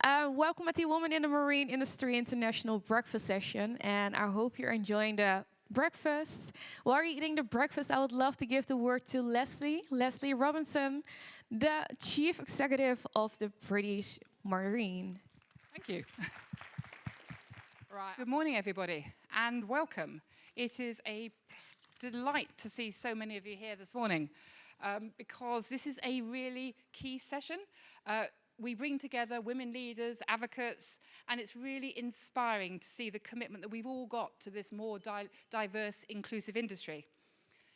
Welcome at the Women in the Marine Industry International Breakfast Session, and I hope you're enjoying the breakfast. While you're eating the breakfast, I would love to give the word to Leslie Robinson, the Chief Executive of the British Marine. Thank you. Right. Good morning, everybody, and welcome. It is a delight to see so many of you here this morning because this is a really key session. We bring together women leaders, advocates, and it's really inspiring to see the commitment that we've all got to this more diverse, inclusive industry.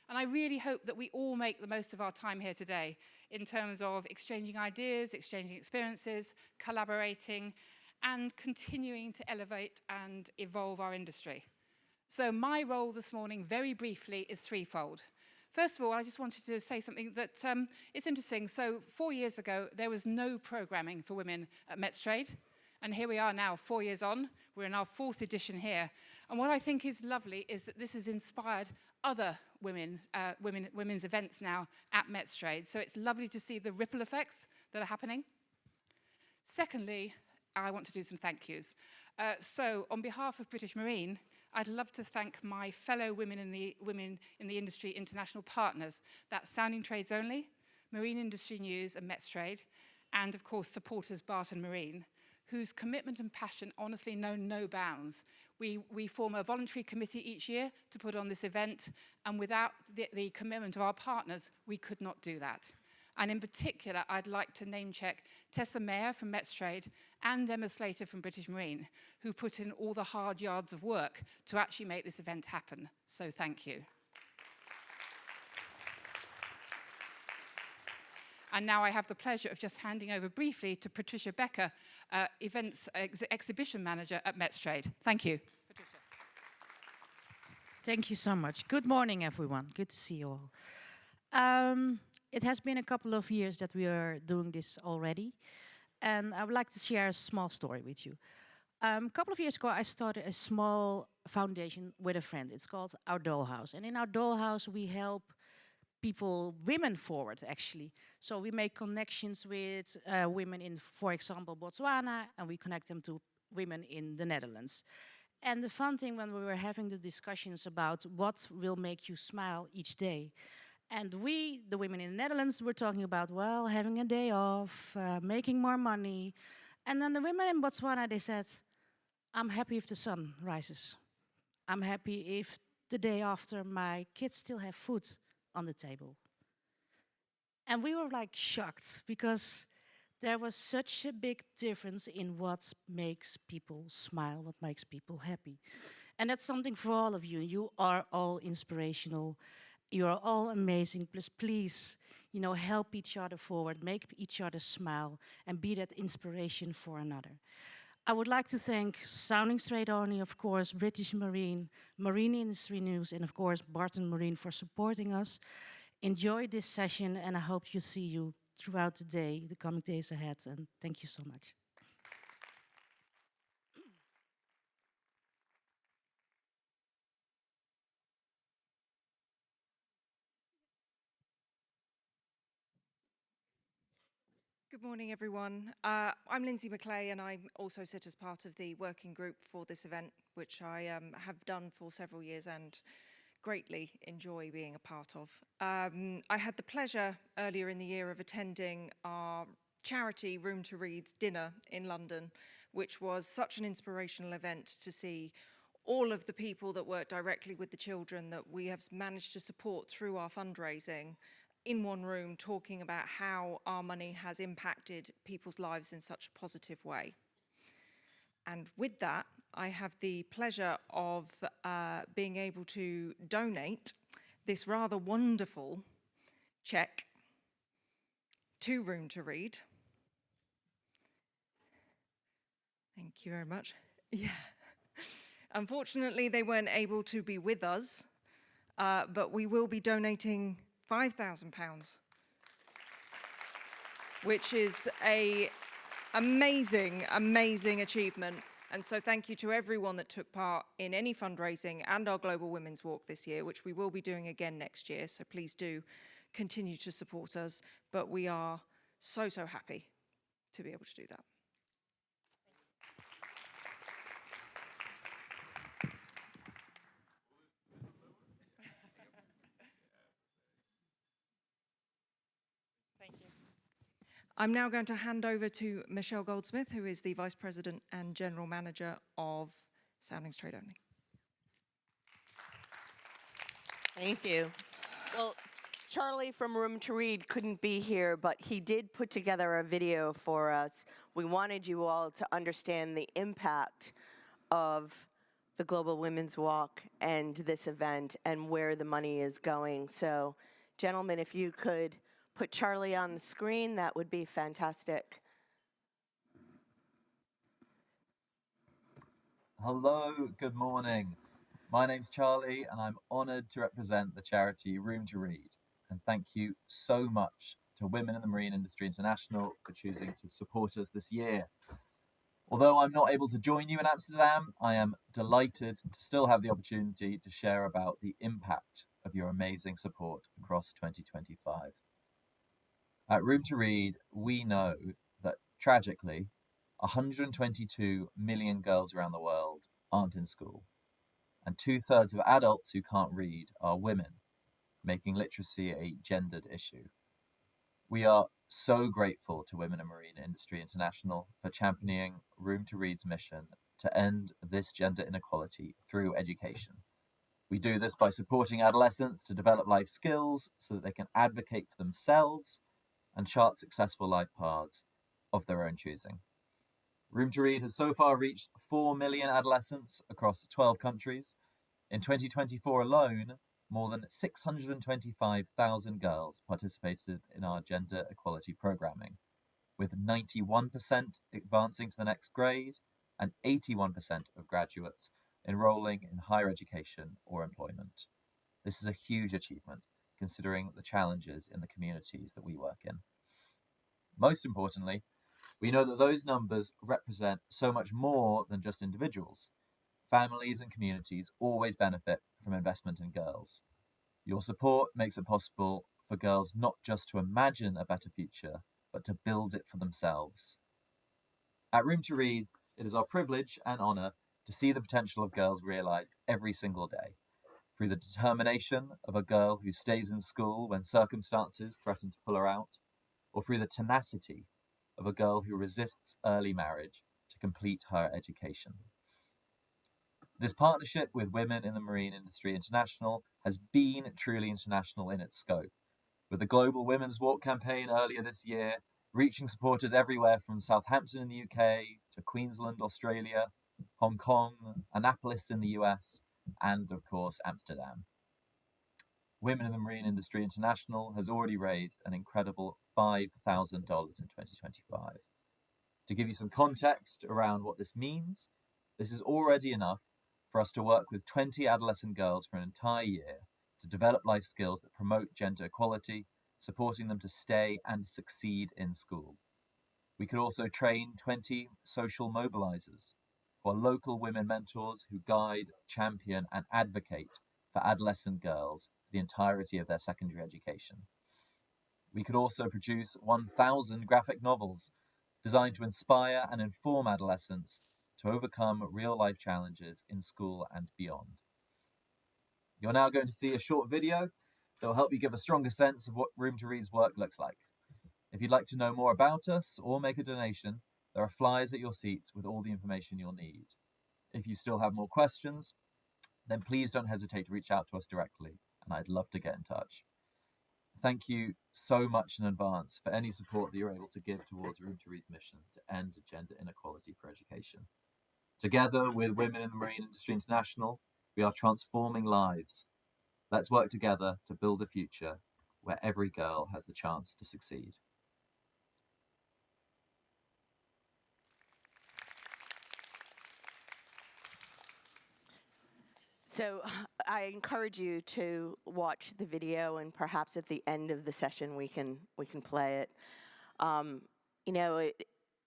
And I really hope that we all make the most of our time here today in terms of exchanging ideas, exchanging experiences, collaborating, and continuing to elevate and evolve our industry. So my role this morning, very briefly, is threefold. First of all, I just wanted to say something that it's interesting. So 4 years ago, there was no programming for women at Metstrade. And here we are now, 4 years on. We're in our 4th edition here. And what I think is lovely is that this has inspired other women's events now at Metstrade. So it's lovely to see the ripple effects that are happening. Secondly, I want to do some thank yous. So on behalf of British Marine, I'd love to thank my fellow Women in the Industry international partners. That's Sounding Trades Only, Marine Industry News and Metstrade, and of course supporters Barton Marine, whose commitment and passion honestly know no bounds. We form a voluntary committee each year to put on this event, and without the commitment of our partners, we could not do that. And in particular, I'd like to name check Tessa Mayer from Metstrade and Emma Slater from British Marine, who put in all the hard yards of work to actually make this event happen. So thank you. And now I have the pleasure of just handing over briefly to Patricia Becker, Exhibition Manager at Metstrade. Thank you. Patricia. Thank you so much. Good morning, everyone. Good to see you all. It has been a couple of years that we are doing this already, and I would like to share a small story with you. A couple of years ago, I started a small foundation with a friend. It's called Our Dollhouse, and in Our Dollhouse, we help women forward, actually. So we make connections with women in, for example, Botswana, and we connect them to women in the Netherlands. And the fun thing when we were having the discussions about what will make you smile each day, and we, the women in the Netherlands, were talking about, well, having a day off, making more money. And then the women in Botswana, they said, I'm happy if the sun rises. I'm happy if the day after my kids still have food on the table. And we were like shocked because there was such a big difference in what makes people smile, what makes people happy. And that's something for all of you. You are all inspirational. You are all amazing. Please, help each other forward, make each other smile, and be that inspiration for another. I would like to thank Sounding Trades Only, of course, British Marine, Marine Industry News, and of course, Barton Marine for supporting us. Enjoy this session, and I hope to see you throughout the day, the coming days ahead, and thank you so much. Good morning, everyone. I'm Lindsay McClay, and I also sit as part of the working group for this event, which I have done for several years and greatly enjoy being a part of. I had the pleasure earlier in the year of attending our charity Room to Read dinner in London, which was such an inspirational event to see all of the people that work directly with the children that we have managed to support through our fundraising in one room, talking about how our money has impacted people's lives in such a positive way. And with that, I have the pleasure of being able to donate this rather wonderful cheque to Room to Read. Thank you very much. Yeah. Unfortunately, they weren't able to be with us, but we will be donating £5,000, which is an amazing, amazing achievement. And so thank you to everyone that took part in any fundraising and our Global Women's Walk this year, which we will be doing again next year. So please do continue to support us. But we are so, so happy to be able to do that. I'm now going to hand over to Michelle Goldsmith, who is the Vice President and General Manager of Soundings Trade Only. Thank you. Well, Charlie from Room to Read couldn't be here, but he did put together a video for us. We wanted you all to understand the impact of the Global Women's Walk and this event and where the money is going. So, gentlemen, if you could put Charlie on the screen, that would be fantastic. Hello, good morning. My name's Charlie, and I'm honoured to represent the charity Room to Read. And thank you so much to Women in the Marine Industry International for choosing to support us this year. Although I'm not able to join you in Amsterdam, I am delighted to still have the opportunity to share about the impact of your amazing support across 2025. At Room to Read, we know that tragically, 122 million girls around the world aren't in school, and 2/3 of adults who can't read are women, making literacy a gendered issue. We are so grateful to Women in Marine Industry International for championing Room to Read's mission to end this gender inequality through education. We do this by supporting adolescents to develop life skills so that they can advocate for themselves and chart successful life paths of their own choosing. Room to Read has so far reached 4 million adolescents across 12 countries. In 2024 alone, more than 625,000 girls participated in our gender equality programming, with 91% advancing to the next grade and 81% of graduates enrolling in higher education or employment. This is a huge achievement, considering the challenges in the communities that we work in. Most importantly, we know that those numbers represent so much more than just individuals. Families and communities always benefit from investment in girls. Your support makes it possible for girls not just to imagine a better future, but to build it for themselves. At Room to Read, it is our privilege and honour to see the potential of girls realised every single day, through the determination of a girl who stays in school when circumstances threaten to pull her out, or through the tenacity of a girl who resists early marriage to complete her education. This partnership with Women in the Marine Industry International has been truly international in its scope, with the Global Women's Walk campaign earlier this year, reaching supporters everywhere from Southampton in the UK to Queensland, Australia, Hong Kong, Annapolis in the US, and of course, Amsterdam. Women in the Marine Industry International has already raised an incredible $5,000 in 2025. To give you some context around what this means, this is already enough for us to work with 20 adolescent girls for an entire year to develop life skills that promote gender equality, supporting them to stay and succeed in school. We could also train 20 social mobilizers, who are local women mentors who guide, champion, and advocate for adolescent girls for the entirety of their secondary education. We could also produce 1,000 graphic novels designed to inspire and inform adolescents to overcome real-life challenges in school and beyond. You're now going to see a short video that will help you give a stronger sense of what Room to Read's work looks like. If you'd like to know more about us or make a donation, there are flyers at your seats with all the information you'll need. If you still have more questions, then please don't hesitate to reach out to us directly, and I'd love to get in touch. Thank you so much in advance for any support that you're able to give towards Room to Read's mission to end gender inequality for education. Together with Women in the Marine Industry International, we are transforming lives. Let's work together to build a future where every girl has the chance to succeed. So I encourage you to watch the video, and perhaps at the end of the session we can play it.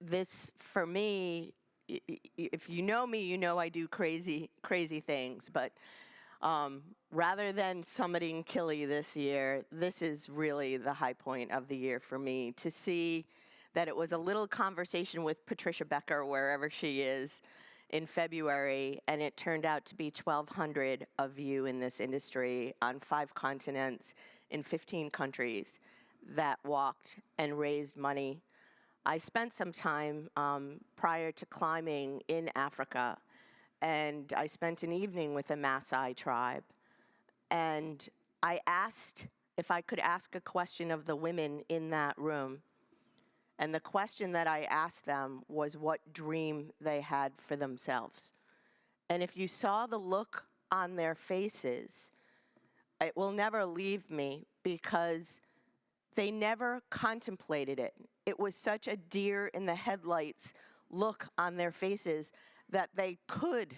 This for me, if you know me, you know I do crazy things. But rather than summiting Killy this year, this is really the high point of the year for me, to see that it was a little conversation with Patricia Becker, wherever she is, in February, and it turned out to be 1,200 of you in this industry on 5 continents in 15 countries that walked and raised money I spent some time prior to climbing in Africa, and I spent an evening with the Maasai tribe. And I asked if I could ask a question of the women in that room. And the question that I asked them was what dream they had for themselves. And if you saw the look on their faces, it will never leave me, because they never contemplated it. It was such a deer in the headlights look on their faces that they could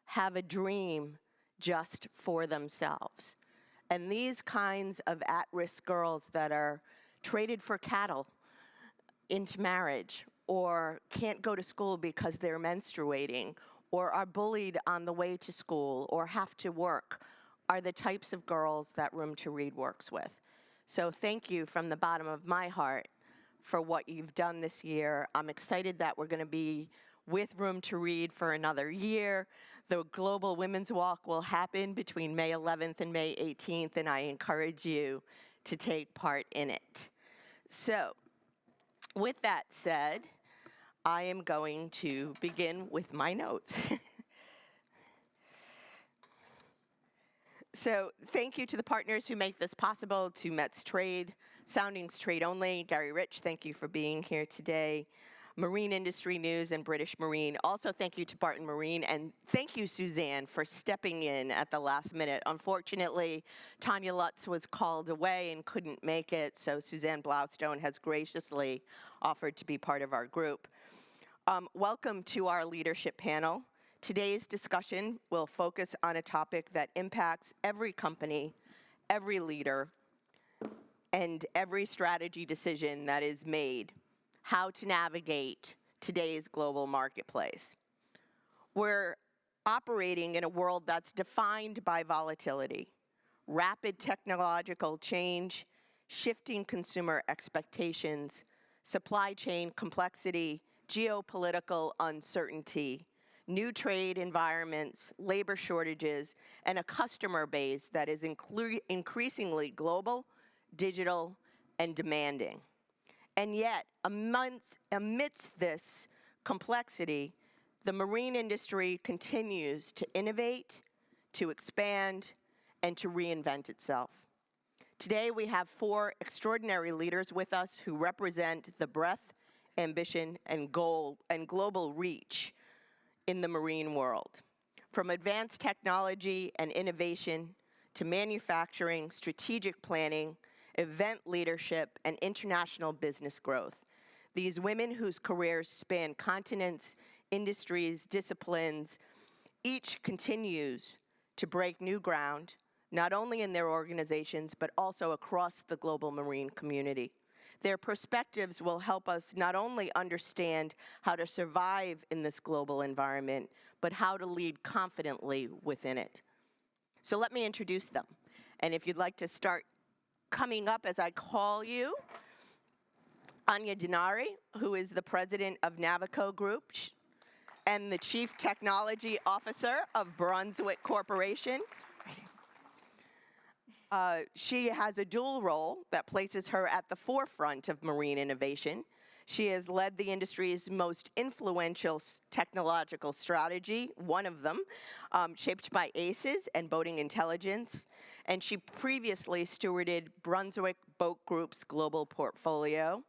have a dream just for themselves. And these kinds of at-risk girls that are traded for cattle into marriage, or can't go to school because they're menstruating, or are bullied on the way to school, or have to work, are the types of girls that Room to Read works with. So thank you from the bottom of my heart for what you've done this year. I'm excited that we're going to be with Room to Read for another year. The Global Women's Walk will happen between May 11th and May 18th, and I encourage you to take part in it. So, with that said, I am going to begin with my notes. So thank you to the partners who make this possible, to Metstrade, Soundings Trade Only, Gary Rich, thank you for being here today, Marine Industry News and British Marine. Also thank you to Barton Marine, and thank you, Suzanne, for stepping in at the last minute. Unfortunately, Tanya Lutz was called away and couldn't make it, so Suzanne Blaustone has graciously offered to be part of our group. Welcome to our leadership panel. Today's discussion will focus on a topic that impacts every company, every leader, and every strategy decision that is made: how to navigate today's global marketplace. We're operating in a world that's defined by volatility, rapid technological change, shifting consumer expectations, supply chain complexity, geopolitical uncertainty, new trade environments, labor shortages, and a customer base that is increasingly global, digital, and demanding. And yet, amidst this complexity, the marine industry continues to innovate, to expand, and to reinvent itself. Today, we have 4 extraordinary leaders with us who represent the breadth, ambition, and global reach in the marine world. From advanced technology and innovation to manufacturing, strategic planning, event leadership, and international business growth. These women, whose careers span continents, industries, disciplines, each continues to break new ground, not only in their organizations, but also across the global marine community. Their perspectives will help us not only understand how to survive in this global environment, but how to lead confidently within it. So let me introduce them. And if you'd like to start coming up as I call you, Anya Dinari, who is the president of Navico Group and the chief technology officer of Brunswick Corporation. She has a dual role that places her at the forefront of marine innovation. She has led the industry's most influential technological strategy, one of them, shaped by ACES and Boating Intelligence. And she previously stewarded Brunswick Boat Group's global portfolio.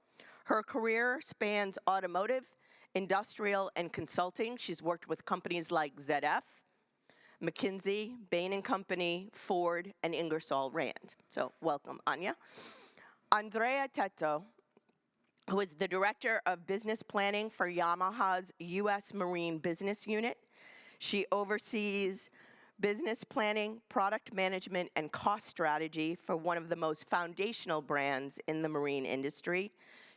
Her career spans automotive, industrial, and consulting. She's worked with companies like ZF, McKinsey, Bain & Company, Ford, and Ingersoll Rand. So welcome, Anya. Andrea Tetto, who is the Director of Business Planning for Yamaha's U.S. Marine Business Unit. She oversees business planning, product management, and cost strategy for one of the most foundational brands in the marine industry.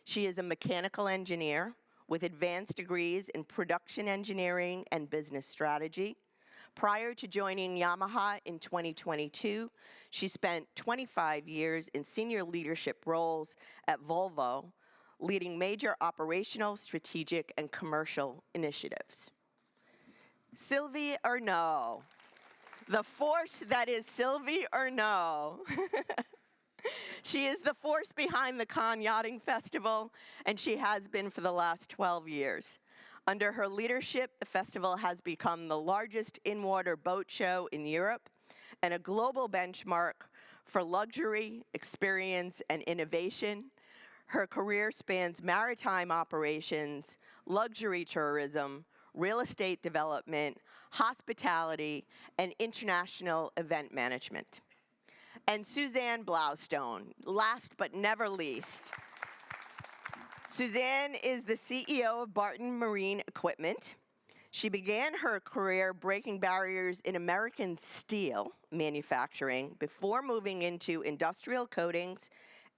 She is a mechanical engineer with advanced degrees in production engineering and business strategy. Prior to joining Yamaha in 2022, she spent 25 years in senior leadership roles at Volvo, leading major operational, strategic, and commercial initiatives. Sylvie Ernaud, the force that is Sylvie Ernaud. She is the force behind the Cannes Yachting Festival, and she has been for the last 12 years. Under her leadership, the festival has become the largest in-water boat show in Europe and a global benchmark for luxury, experience, and innovation. Her career spans maritime operations, luxury tourism, real estate development, hospitality, and international event management. And Suzanne Blaustone, last but never least. Suzanne is the CEO of Barton Marine Equipment. She began her career breaking barriers in American steel manufacturing before moving into industrial coatings,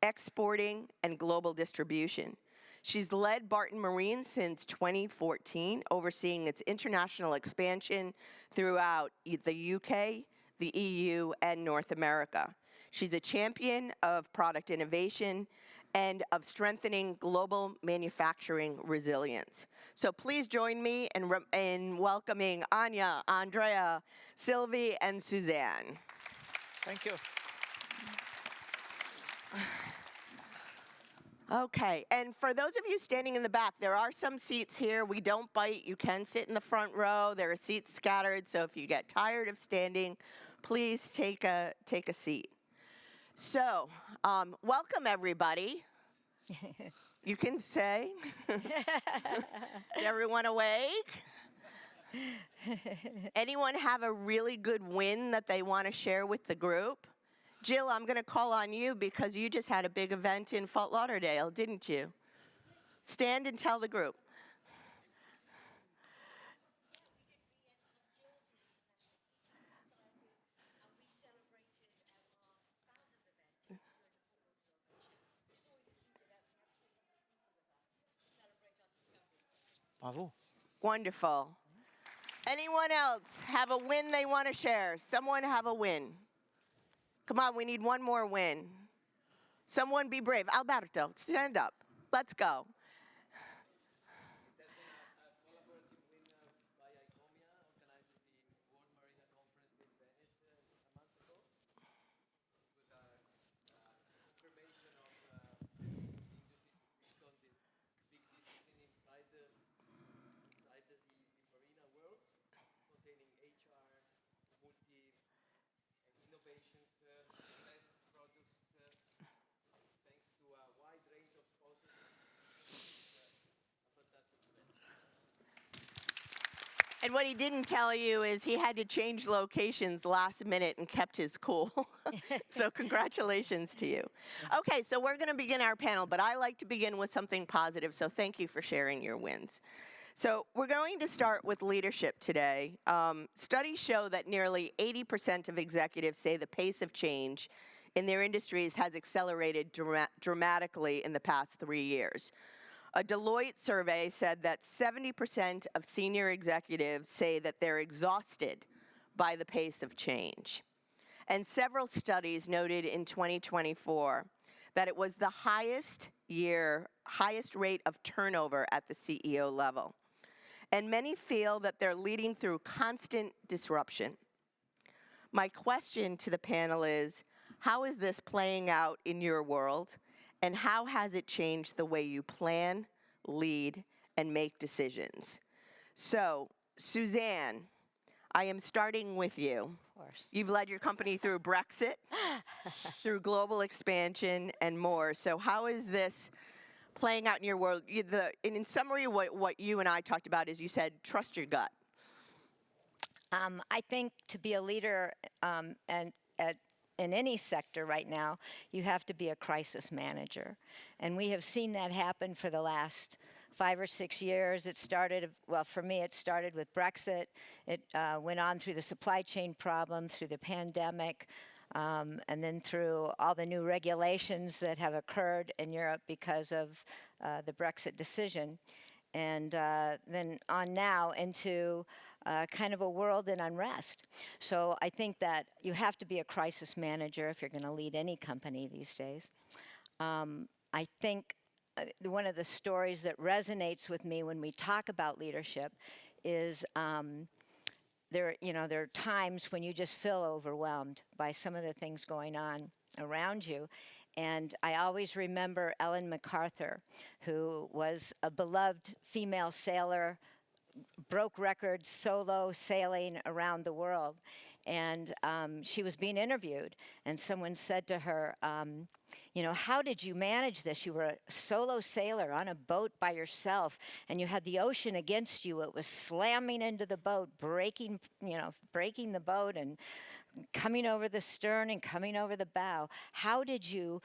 exporting, and global distribution. She's led Barton Marine since 2014, overseeing its international expansion throughout the UK, the EU, and North America. She's a champion of product innovation and of strengthening global manufacturing resilience. So please join me in welcoming Anya, Andrea, Sylvie, and Suzanne. Thank you. Okay, and for those of you standing in the back, there are some seats here. We don't bite. You can sit in the front row. There are seats scattered, so if you get tired of standing, please take a seat. So, welcome everybody. You can say, is everyone awake? Anyone have a really good win that they want to share with the group? Jill, I'm going to call on you because you just had a big event in Fort Lauderdale, didn't you? Stand and tell the group. Bravo. Wonderful. Anyone else have a win they want to share? Someone have a win. Come on, we need one more win. Someone be brave. Alberto, stand up. Let's go. And what he didn't tell you is he had to change locations last minute and kept his cool. So congratulations to you. Okay, so we're going to begin our panel, but I like to begin with something positive, so thank you for sharing your wins. So we're going to start with leadership today. Studies show that nearly 80% of executives say the pace of change in their industries has accelerated dramatically in the past 3 years. A Deloitte survey said that 70% of senior executives say that they're exhausted by the pace of change. And several studies noted in 2024 that it was the highest rate of turnover at the CEO level. And many feel that they're leading through constant disruption. My question to the panel is, how is this playing out in your world? And how has it changed the way you plan, lead, and make decisions? So, Suzanne, I am starting with you. Of course. You've led your company through Brexit, through global expansion, and more. So how is this playing out in your world? In summary, what you and I talked about is you said, trust your gut. I think to be a leader in any sector right now, you have to be a crisis manager. And we have seen that happen for the last 5 or 6 years. It started, well, for me, it started with Brexit. It went on through the supply chain problem, through the pandemic, and then through all the new regulations that have occurred in Europe because of the Brexit decision. And then on now into kind of a world in unrest. So I think that you have to be a crisis manager if you're going to lead any company these days. I think one of the stories that resonates with me when we talk about leadership is there are times when you just feel overwhelmed by some of the things going on around you. And I always remember Ellen MacArthur, who was a beloved female sailor, broke records solo sailing around the world. And she was being interviewed, and someone said to her, you know, how did you manage this? You were a solo sailor on a boat by yourself, and you had the ocean against you. It was slamming into the boat, breaking the boat and coming over the stern and coming over the bow. How did you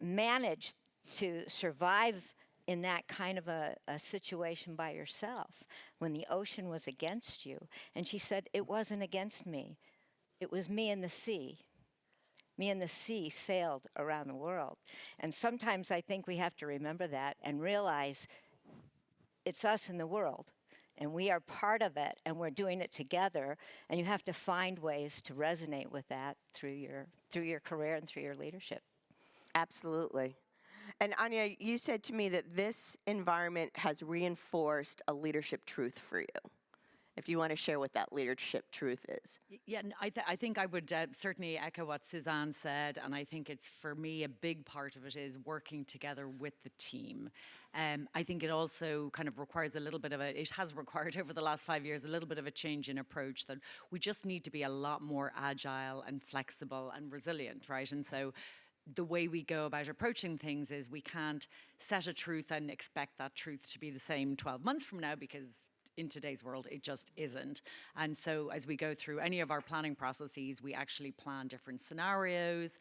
manage to survive in that kind of a situation by yourself when the ocean was against you? And she said, it wasn't against me. It was me and the sea. Me and the sea sailed around the world. And sometimes I think we have to remember that and realize it's us and the world. And we are part of it, and we're doing it together. And you have to find ways to resonate with that through your career and through your leadership. Absolutely. And Anya, you said to me that this environment has reinforced a leadership truth for you. If you want to share what that leadership truth is. Yeah, I think I would certainly echo what Suzanne said, and I think it's, for me, a big part of it is working together with the team. I think it also kind of requires it has required over the last 5 years, a little bit of a change in approach, that we just need to be a lot more agile and flexible and resilient, right? And so the way we go about approaching things is we can't set a truth and expect that truth to be the same 12 months from now, because in today's world, it just isn't. And so as we go through any of our planning processes, we actually plan different scenarios.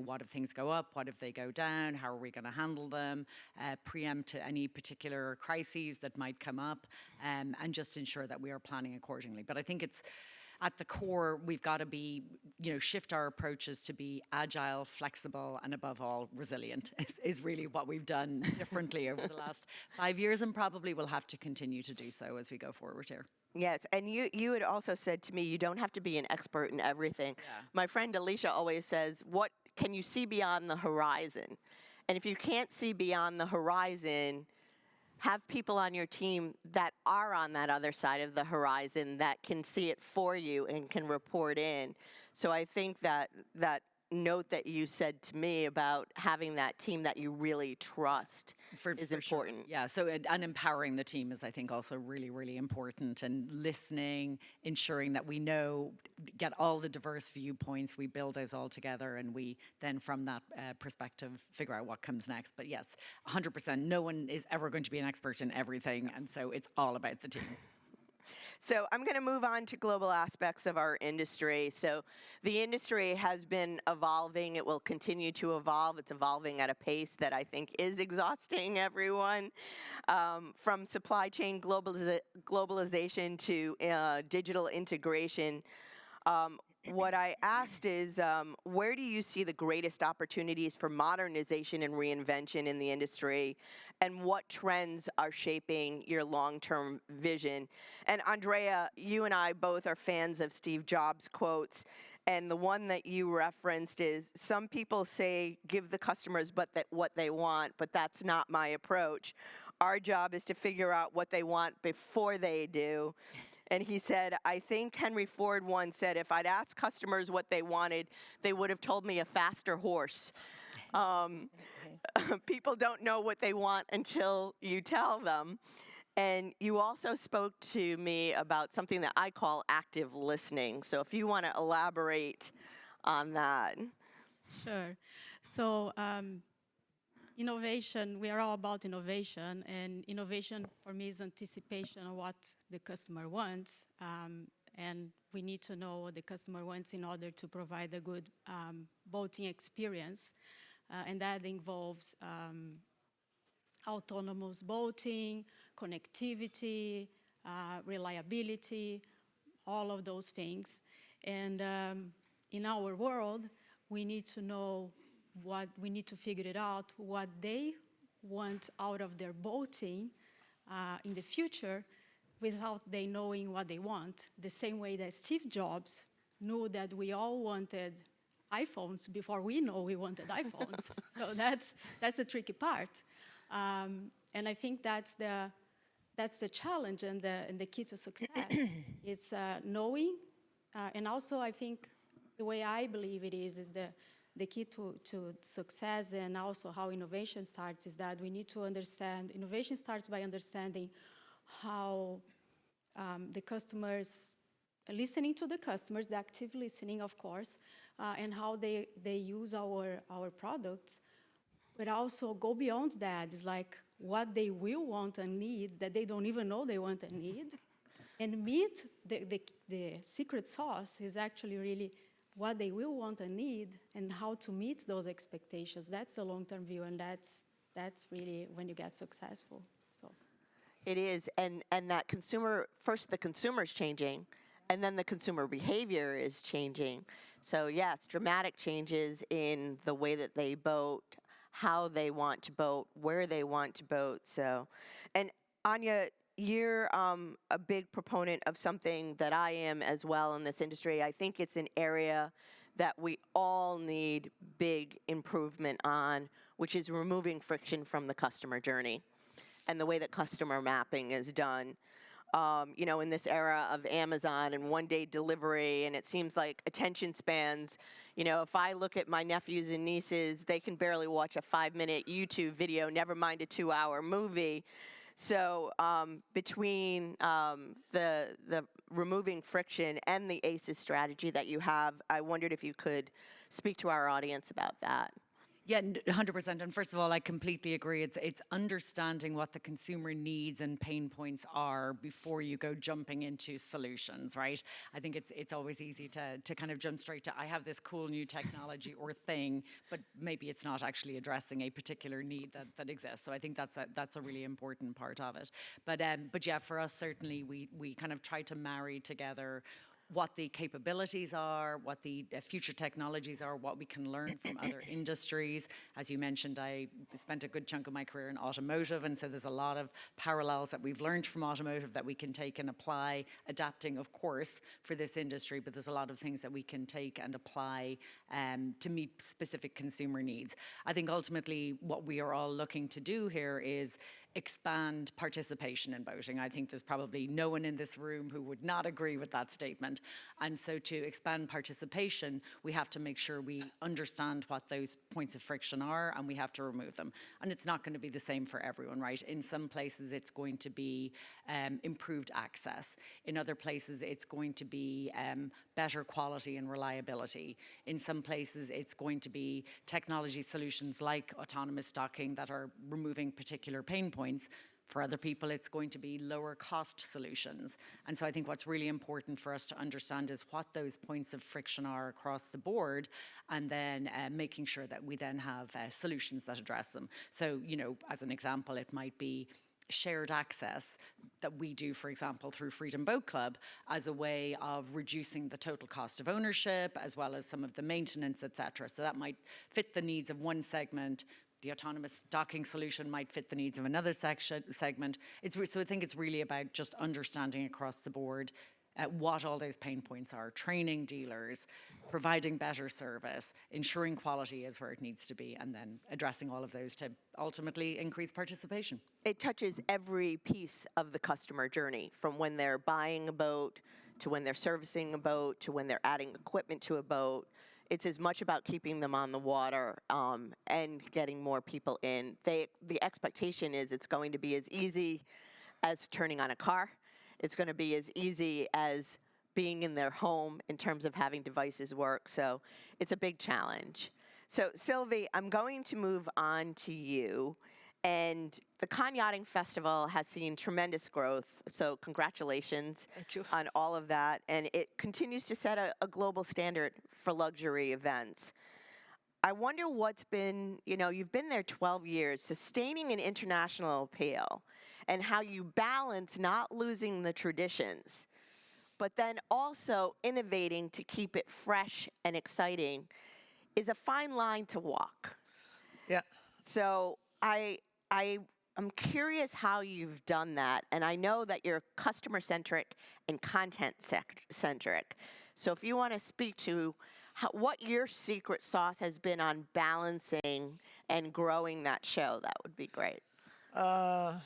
What if things go up? What if they go down? How are we going to handle them? Preempt any particular crises that might come up, and just ensure that we are planning accordingly. But I think it's, at the core, we've got to be, shift our approaches to be agile, flexible, and above all, resilient is really what we've done differently over the last 5 years, and probably will have to continue to do so as we go forward here. Yes, and you had also said to me, you don't have to be an expert in everything. Yeah. My friend Alicia always says, what can you see beyond the horizon? And if you can't see beyond the horizon, have people on your team that are on that other side of the horizon that can see it for you and can report in. So I think that note that you said to me about having that team that you really trust is important. Sure. Yeah, so and empowering the team is, I think, also really, really important, and listening, ensuring that we get all the diverse viewpoints, we build those all together, and we then, from that perspective, figure out what comes next. But yes, 100%, no one is ever going to be an expert in everything, and so it's all about the team. So I'm going to move on to global aspects of our industry. So the industry has been evolving. It will continue to evolve. It's evolving at a pace that I think is exhausting everyone. From supply chain globalization to digital integration. What I asked is, where do you see the greatest opportunities for modernization and reinvention in the industry, and what trends are shaping your long-term vision? And Andrea, you and I both are fans of Steve Jobs' quotes, and the one that you referenced is, some people say, give the customers what they want, but that's not my approach. Our job is to figure out what they want before they do. And he said, I think Henry Ford once said, if I'd asked customers what they wanted, they would have told me a faster horse. People don't know what they want until you tell them. And you also spoke to me about something that I call active listening. So if you want to elaborate on that. Sure. So innovation, we are all about innovation, and innovation for me is anticipation of what the customer wants, and we need to know what the customer wants in order to provide a good boating experience, and that involves autonomous boating, connectivity, reliability, all of those things. And in our world, we need to know we need to figure it out, what they want out of their boating in the future without they knowing what they want. The same way that Steve Jobs knew that we all wanted iPhones before we know we wanted iPhones. So that's the tricky part. And I think that's the challenge and the key to success. It's knowing, and also I think the way I believe it is the key to success and also how innovation starts is that we need to understand, innovation starts by understanding how the customers, listening to the customers, the active listening, of course, and how they use our products, but also go beyond that. It's like what they will want and need that they don't even know they want and need. And meet the secret sauce is actually really what they will want and need and how to meet those expectations. That's a long-term view, and that's really when you get successful. So. It is, and that first the consumer's changing, and then the consumer behavior is changing. So yes, dramatic changes in the way that they boat, how they want to boat, where they want to boat. So, and Anya, you're a big proponent of something that I am as well in this industry. I think it's an area that we all need big improvement on, which is removing friction from the customer journey and the way that customer mapping is done. You know, in this era of Amazon and one-day delivery, and it seems like attention spans, you know, if I look at my nephews and nieces, they can barely watch a 5-minute YouTube video, never mind a 2-hour movie. So between the removing friction and the ACEs strategy that you have, I wondered if you could speak to our audience about that. Yeah, 100%. And first of all, I completely agree. It's understanding what the consumer needs and pain points are before you go jumping into solutions, right? I think it's always easy to kind of jump straight to, I have this cool new technology or thing, but maybe it's not actually addressing a particular need that exists. So I think that's a really important part of it. But yeah, for us, certainly, we kind of try to marry together what the capabilities are, what the future technologies are, what we can learn from other industries. As you mentioned, I spent a good chunk of my career in automotive, and so there's a lot of parallels that we've learned from automotive that we can take and apply, adapting, of course, for this industry, but there's a lot of things that we can take and apply to meet specific consumer needs. I think ultimately what we are all looking to do here is expand participation in boating. I think there's probably no one in this room who would not agree with that statement. And so to expand participation, we have to make sure we understand what those points of friction are, and we have to remove them. And it's not going to be the same for everyone, right? In some places, it's going to be improved access. In other places, it's going to be better quality and reliability. In some places, it's going to be technology solutions like autonomous docking that are removing particular pain points. For other people, it's going to be lower cost solutions. And so I think what's really important for us to understand is what those points of friction are across the board, and then making sure that we then have solutions that address them. So, you know, as an example, it might be shared access that we do, for example, through Freedom Boat Club as a way of reducing the total cost of ownership, as well as some of the maintenance, etc. So that might fit the needs of one segment. The autonomous docking solution might fit the needs of another segment. So I think it's really about just understanding across the board what all those pain points are, training dealers, providing better service, ensuring quality is where it needs to be, and then addressing all of those to ultimately increase participation. It touches every piece of the customer journey, from when they're buying a boat, to when they're servicing a boat, to when they're adding equipment to a boat. It's as much about keeping them on the water and getting more people in. The expectation is it's going to be as easy as turning on a car. It's going to be as easy as being in their home in terms of having devices work. So it's a big challenge. So Sylvie, I'm going to move on to you. And the Cannes Yachting Festival has seen tremendous growth, so congratulations on all of that. And it continues to set a global standard for luxury events. I wonder what's been, you know, you've been there 12 years, sustaining an international appeal, and how you balance not losing the traditions, but then also innovating to keep it fresh and exciting is a fine line to walk. Yeah. So I'm curious how you've done that, and I know that you're customer-centric and content-centric. So if you want to speak to what your secret sauce has been on balancing and growing that show, that would be great.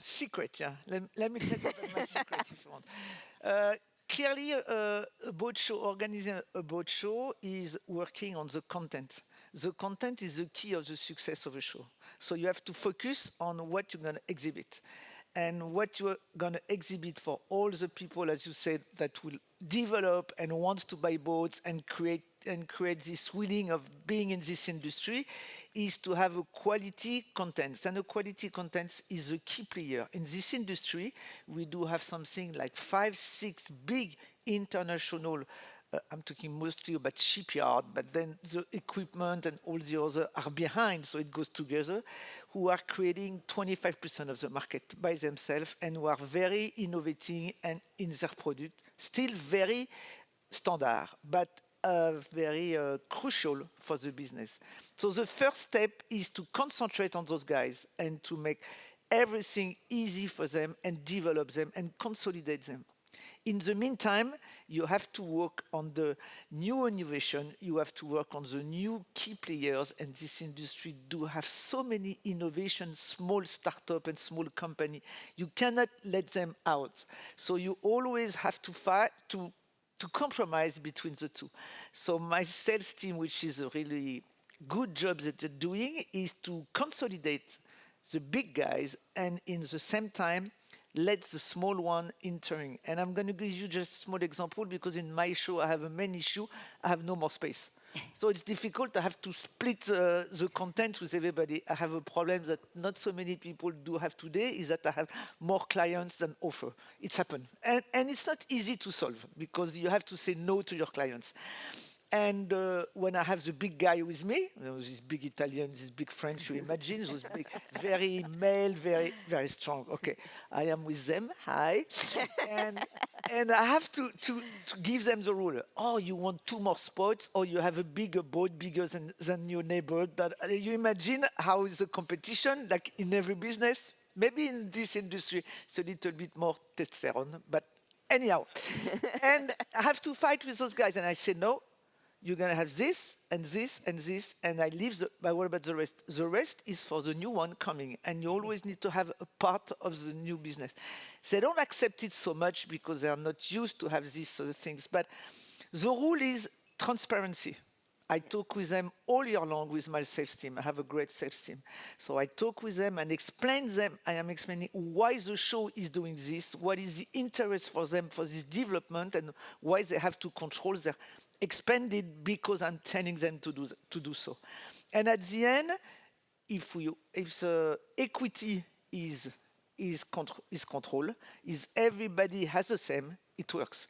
Secret, yeah. Let me tell you about my secret if you want. Clearly, a boat show, organizing a boat show is working on the content. The content is the key of the success of a show. So you have to focus on what you're going to exhibit. And what you're going to exhibit for all the people, as you said, that will develop and wants to buy boats and create this willing of being in this industry, is to have a quality content. And the quality content is a key player. In this industry, we do have something like 5, 6 big international, I'm talking mostly about shipyard, but then the equipment and all the other are behind, so it goes together, who are creating 25% of the market by themselves and who are very innovating and in their product, still very standard, but very crucial for the business. So the first step is to concentrate on those guys and to make everything easy for them and develop them and consolidate them. In the meantime, you have to work on the new innovation, you have to work on the new key players, and this industry do have so many innovations, small startup and small company. You cannot let them out. So you always have to fight to compromise between the two. So my sales team, which is a really good job that they're doing, is to consolidate the big guys and in the same time let the small one entering. And I'm going to give you just a small example because in my show I have a main issue, I have no more space. So it's difficult, I have to split the content with everybody. I have a problem that not so many people do have today, is that I have more clients than offer. It's happened. And it's not easy to solve because you have to say no to your clients. And when I have the big guy with me, this big Italian, this big French, you imagine, those big, very male, very, very strong. Okay, I am with them, hi. and I have to give them the rule. Oh, you want 2 more spots, or you have a bigger boat, bigger than your neighbor. But you imagine how is the competition, like in every business? Maybe in this industry, it's a little bit more testosterone, but anyhow. And I have to fight with those guys, and I say, no, you're going to have this, and this, and this, and I leave but what about the rest? The rest is for the new one coming, and you always need to have a part of the new business. They don't accept it so much because they are not used to have these sort of things, but the rule is transparency. I talk with them all year long with my sales team. I have a great sales team. So I talk with them and explain them. I am explaining why the show is doing this, what is the interest for them for this development, and why they have to control their expanded because I'm telling them to do so. And at the end, if the equity is control, is everybody has the same, it works.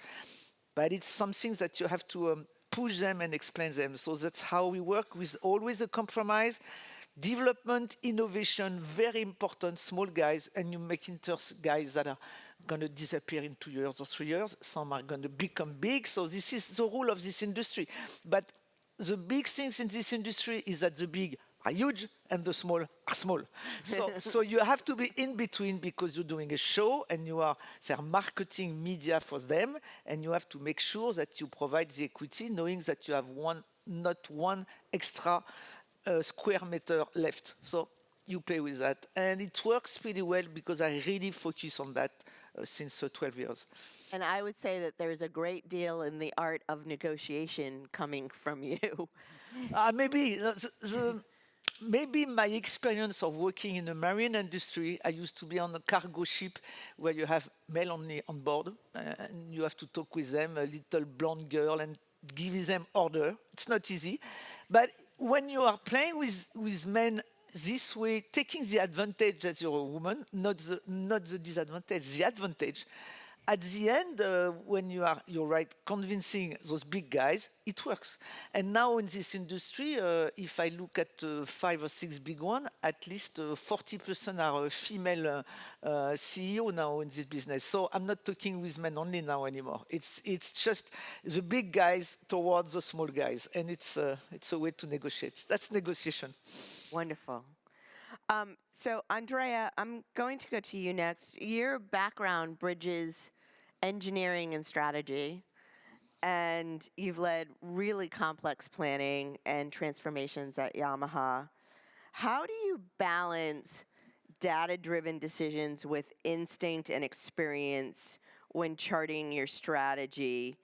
But it's something that you have to push them and explain them. So that's how we work, with always a compromise. Development, innovation, very important, small guys, and you make guys that are going to disappear in 2 years or 3 years. Some are going to become big. So this is the rule of this industry. But the big things in this industry is that the big are huge and the small are small. So you have to be in between because you're doing a show and they're marketing media for them, and you have to make sure that you provide the equity, knowing that you have not one extra square meter left. So you play with that. And it works pretty well because I really focus on that since 12 years. And I would say that there's a great deal in the art of negotiation coming from you. Maybe my experience of working in the marine industry, I used to be on a cargo ship where you have male only on board, and you have to talk with them, a little blonde girl, and give them order. It's not easy. But when you are playing with men this way, taking the advantage that you're a woman, not the disadvantage, the advantage. At the end, when you're right, convincing those big guys, it works. And now in this industry, if I look at 5 or 6 big ones, at least 40% are female CEO now in this business. So I'm not talking with men only now anymore. It's just the big guys towards the small guys, and it's a way to negotiate. That's negotiation. Wonderful. So Andrea, I'm going to go to you next. Your background bridges engineering and strategy, and you've led really complex planning and transformations at Yamaha. How do you balance data-driven decisions with instinct and experience when charting your strategy?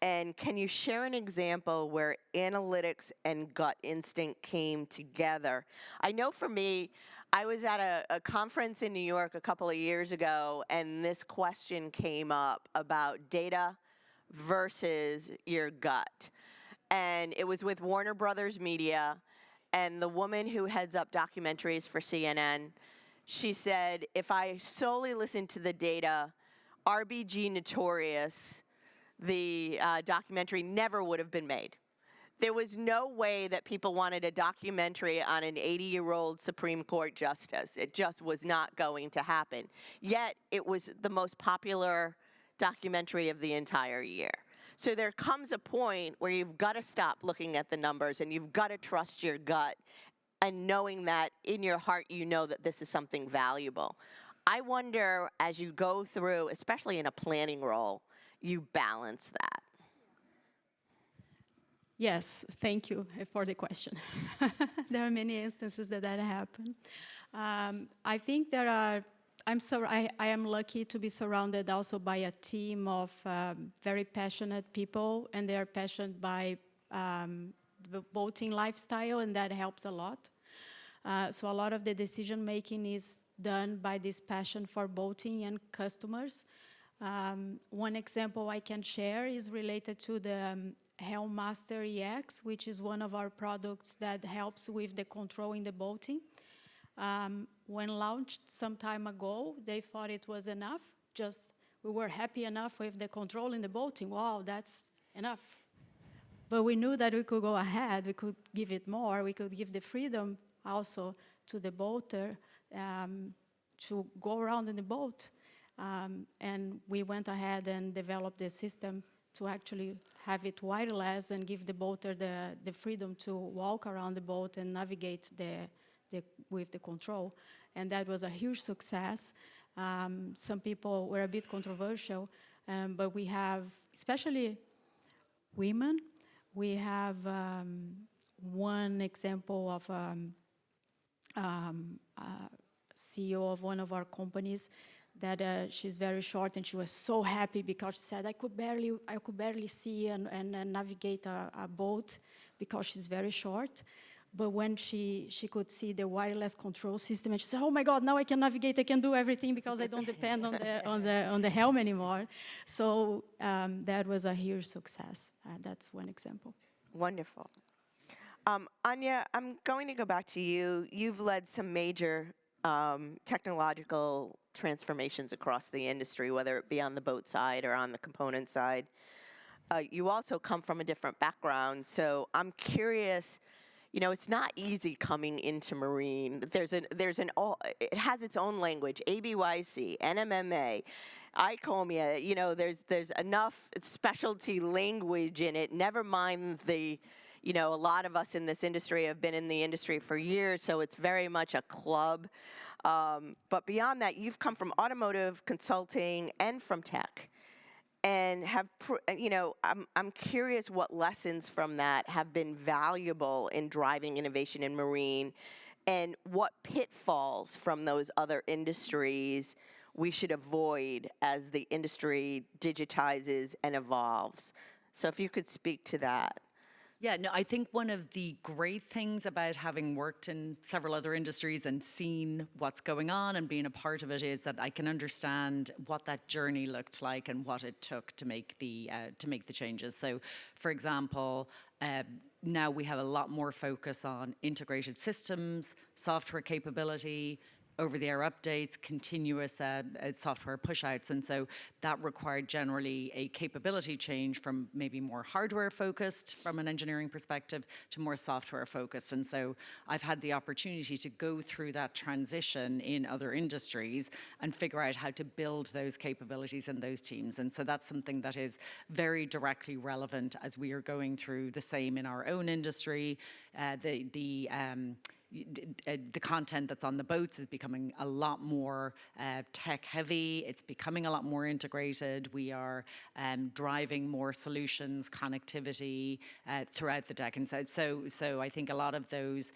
And can you share an example where analytics and gut instinct came together? I know for me, I was at a conference in New York a couple of years ago, and this question came up about data versus your gut. And it was with Warner Brothers Media, and the woman who heads up documentaries for CNN, she said, if I solely listened to the data, RBG Notorious, the documentary, never would have been made. There was no way that people wanted a documentary on an 80-year-old Supreme Court justice. It just was not going to happen. Yet, it was the most popular documentary of the entire year. So there comes a point where you've got to stop looking at the numbers and you've got to trust your gut and knowing that in your heart you know that this is something valuable. I wonder, as you go through, especially in a planning role, you balance that. Yes, thank you for the question. There are many instances that happen. I think I am lucky to be surrounded also by a team of very passionate people, and they are passionate by the boating lifestyle, and that helps a lot. So a lot of the decision making is done by this passion for boating and customers. One example I can share is related to the Helmmaster EX, which is one of our products that helps with the control in the boating. When launched some time ago, they thought it was enough. We were happy enough with the control in the boating. Wow, that's enough. But we knew that we could go ahead, we could give it more, we could give the freedom also to the boater to go around in the boat. And we went ahead and developed the system to actually have it wireless and give the boater the freedom to walk around the boat and navigate with the control. And that was a huge success. Some people were a bit controversial, but we have, especially women, we have one example of CEO of one of our companies that she's very short, and she was so happy because she said, I could barely see and navigate a boat because she's very short. But when she could see the wireless control system, and she said, oh my God, now I can navigate, I can do everything because I don't depend on the helm anymore. So that was a huge success. That's one example. Wonderful. Anya, I'm going to go back to you. You've led some major technological transformations across the industry, whether it be on the boat side or on the component side. You also come from a different background, so I'm curious. You know, it's not easy coming into marine. It has its own language, ABYC, NMMA, ICOMIA. You know, there's enough specialty language in it. Never mind a lot of us in this industry have been in the industry for years, so it's very much a club. But beyond that, you've come from automotive consulting and from tech. And I'm curious what lessons from that have been valuable in driving innovation in marine, and what pitfalls from those other industries we should avoid as the industry digitizes and evolves. So if you could speak to that. Yeah, no, I think one of the great things about having worked in several other industries and seen what's going on and being a part of it is that I can understand what that journey looked like and what it took to make the changes. So, for example, now we have a lot more focus on integrated systems, software capability, over-the-air updates, continuous software push-outs, and so that required generally a capability change from maybe more hardware-focused from an engineering perspective to more software-focused. And so I've had the opportunity to go through that transition in other industries and figure out how to build those capabilities and those teams. And so that's something that is very directly relevant as we are going through the same in our own industry. The content that's on the boats is becoming a lot more tech heavy. It's becoming a lot more integrated. We are driving more solutions, connectivity throughout the deck. And so I think a lot of those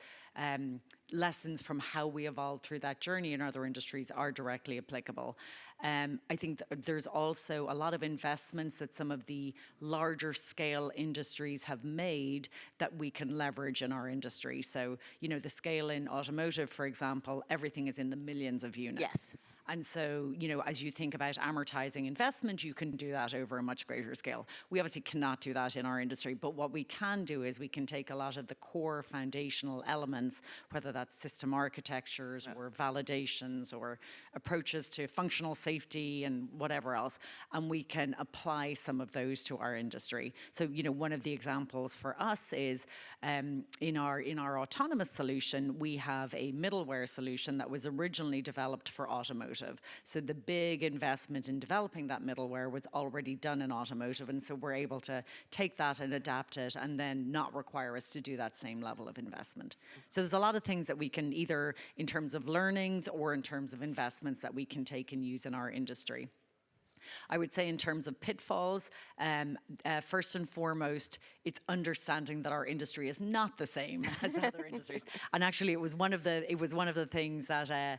lessons from how we evolved through that journey in other industries are directly applicable. I think there's also a lot of investments that some of the larger scale industries have made that we can leverage in our industry. So, you know, the scale in automotive, for example, everything is in the millions of units. Yes. And so, you know, as you think about amortizing investment, you can do that over a much greater scale. We obviously cannot do that in our industry, but what we can do is we can take a lot of the core foundational elements, whether that's system architectures or validations or approaches to functional safety and whatever else, and we can apply some of those to our industry. So, you know, one of the examples for us is in our autonomous solution, we have a middleware solution that was originally developed for automotive. So the big investment in developing that middleware was already done in automotive, and so we're able to take that and adapt it and then not require us to do that same level of investment. So there's a lot of things that we can either in terms of learnings or in terms of investments that we can take and use in our industry. I would say in terms of pitfalls, first and foremost, it's understanding that our industry is not the same as other industries. And actually, it was one of the things that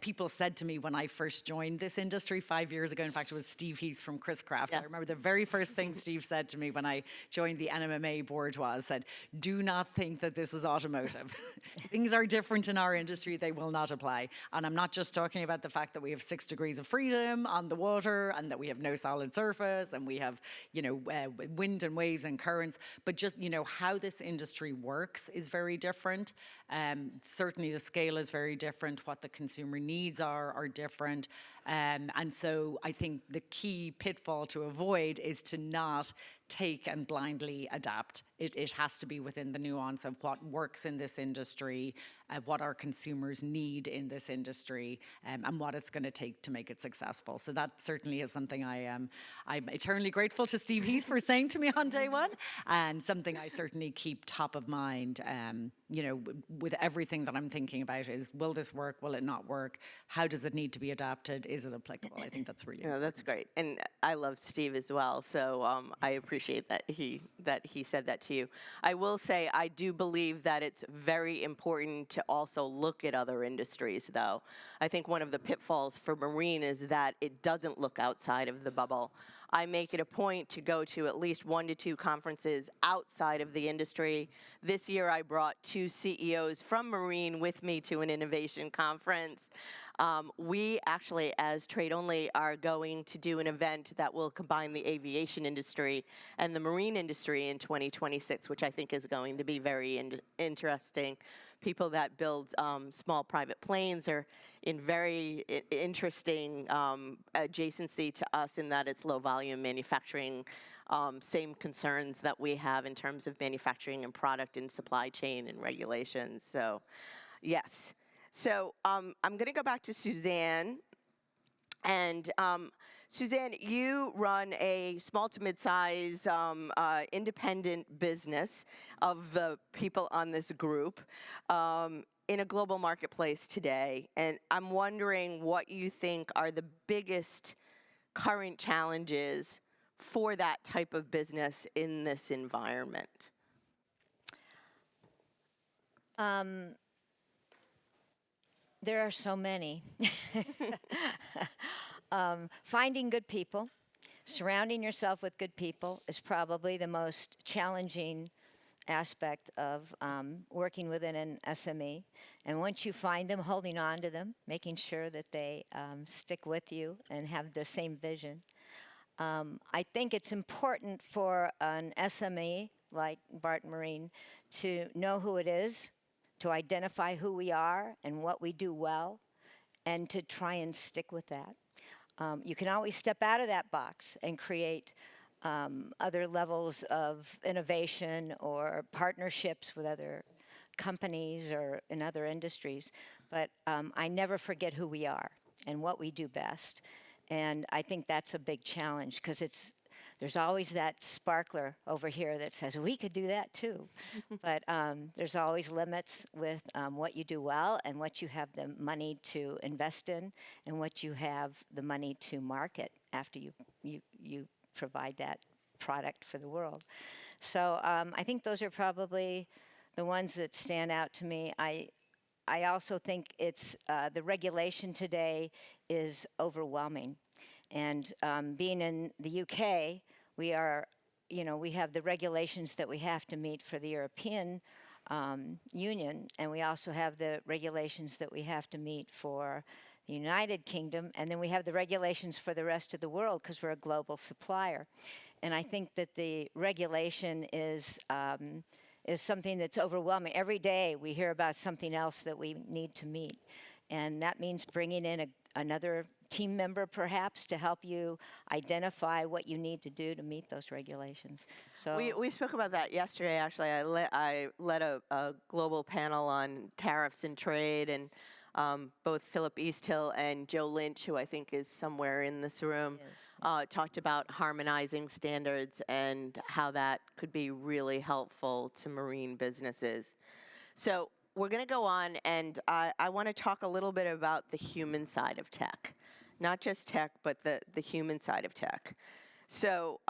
people said to me when I first joined this industry 5 years ago. In fact, it was Steve Heath from Chris Craft. I remember the very first thing Steve said to me when I joined the NMMA board said, "Do not think that this is automotive. Things are different in our industry; they will not apply." And I'm not just talking about the fact that we have 6 degrees of freedom on the water, and that we have no solid surface, and we have, you know, wind and waves and currents, but just, you know, how this industry works is very different. Certainly the scale is very different. What the consumer needs are different. And so I think the key pitfall to avoid is to not take and blindly adapt. It has to be within the nuance of what works in this industry, what our consumers need in this industry, and what it's going to take to make it successful. So that certainly is something I'm eternally grateful to Steve Heath for saying to me on day one, and something I certainly keep top of mind. You know, with everything that I'm thinking about is, will this work? Will it not work? How does it need to be adapted? Is it applicable? I think that's really important. That's great. And I love Steve as well, so I appreciate that he said that to you. I will say I do believe that it's very important to also look at other industries, though. I think one of the pitfalls for marine is that it doesn't look outside of the bubble. I make it a point to go to at least 1 to 2 conferences outside of the industry. This year I brought 2 CEOs from marine with me to an innovation conference. We actually, as Trade Only, are going to do an event that will combine the aviation industry and the marine industry in 2026, which I think is going to be very interesting. People that build small private planes are in very interesting adjacency to us in that it's low volume manufacturing, same concerns that we have in terms of manufacturing and product and supply chain and regulations. So, yes. So I'm going to go back to Suzanne. And Suzanne, you run a small to mid-size independent business of the people on this group in a global marketplace today. And I'm wondering what you think are the biggest current challenges for that type of business in this environment. There are so many. Finding good people, surrounding yourself with good people is probably the most challenging aspect of working within an SME. And once you find them, holding on to them, making sure that they stick with you and have the same vision. I think it's important for an SME like Barton Marine to know who it is, to identify who we are and what we do well, and to try and stick with that. You can always step out of that box and create other levels of innovation or partnerships with other companies or in other industries. But I never forget who we are and what we do best. And I think that's a big challenge because there's always that sparkler over here that says, we could do that too. But there's always limits with what you do well and what you have the money to invest in and what you have the money to market after you provide that product for the world. So I think those are probably the ones that stand out to me. I also think it's the regulation today is overwhelming. And being in the UK, we are, we have the regulations that we have to meet for the European Union, and we also have the regulations that we have to meet for the United Kingdom, and then we have the regulations for the rest of the world because we're a global supplier. And I think that the regulation is something that's overwhelming. Every day we hear about something else that we need to meet, and that means bringing in another team member perhaps to help you identify what you need to do to meet those regulations. So We spoke about that yesterday, actually. I led a global panel on tariffs and trade, and both Philip Easthill and Joe Lynch, who I think is somewhere in this room, talked about harmonizing standards and how that could be really helpful to marine businesses. So we're going to go on, and I want to talk a little bit about the human side of tech. Not just tech, but the human side of tech. So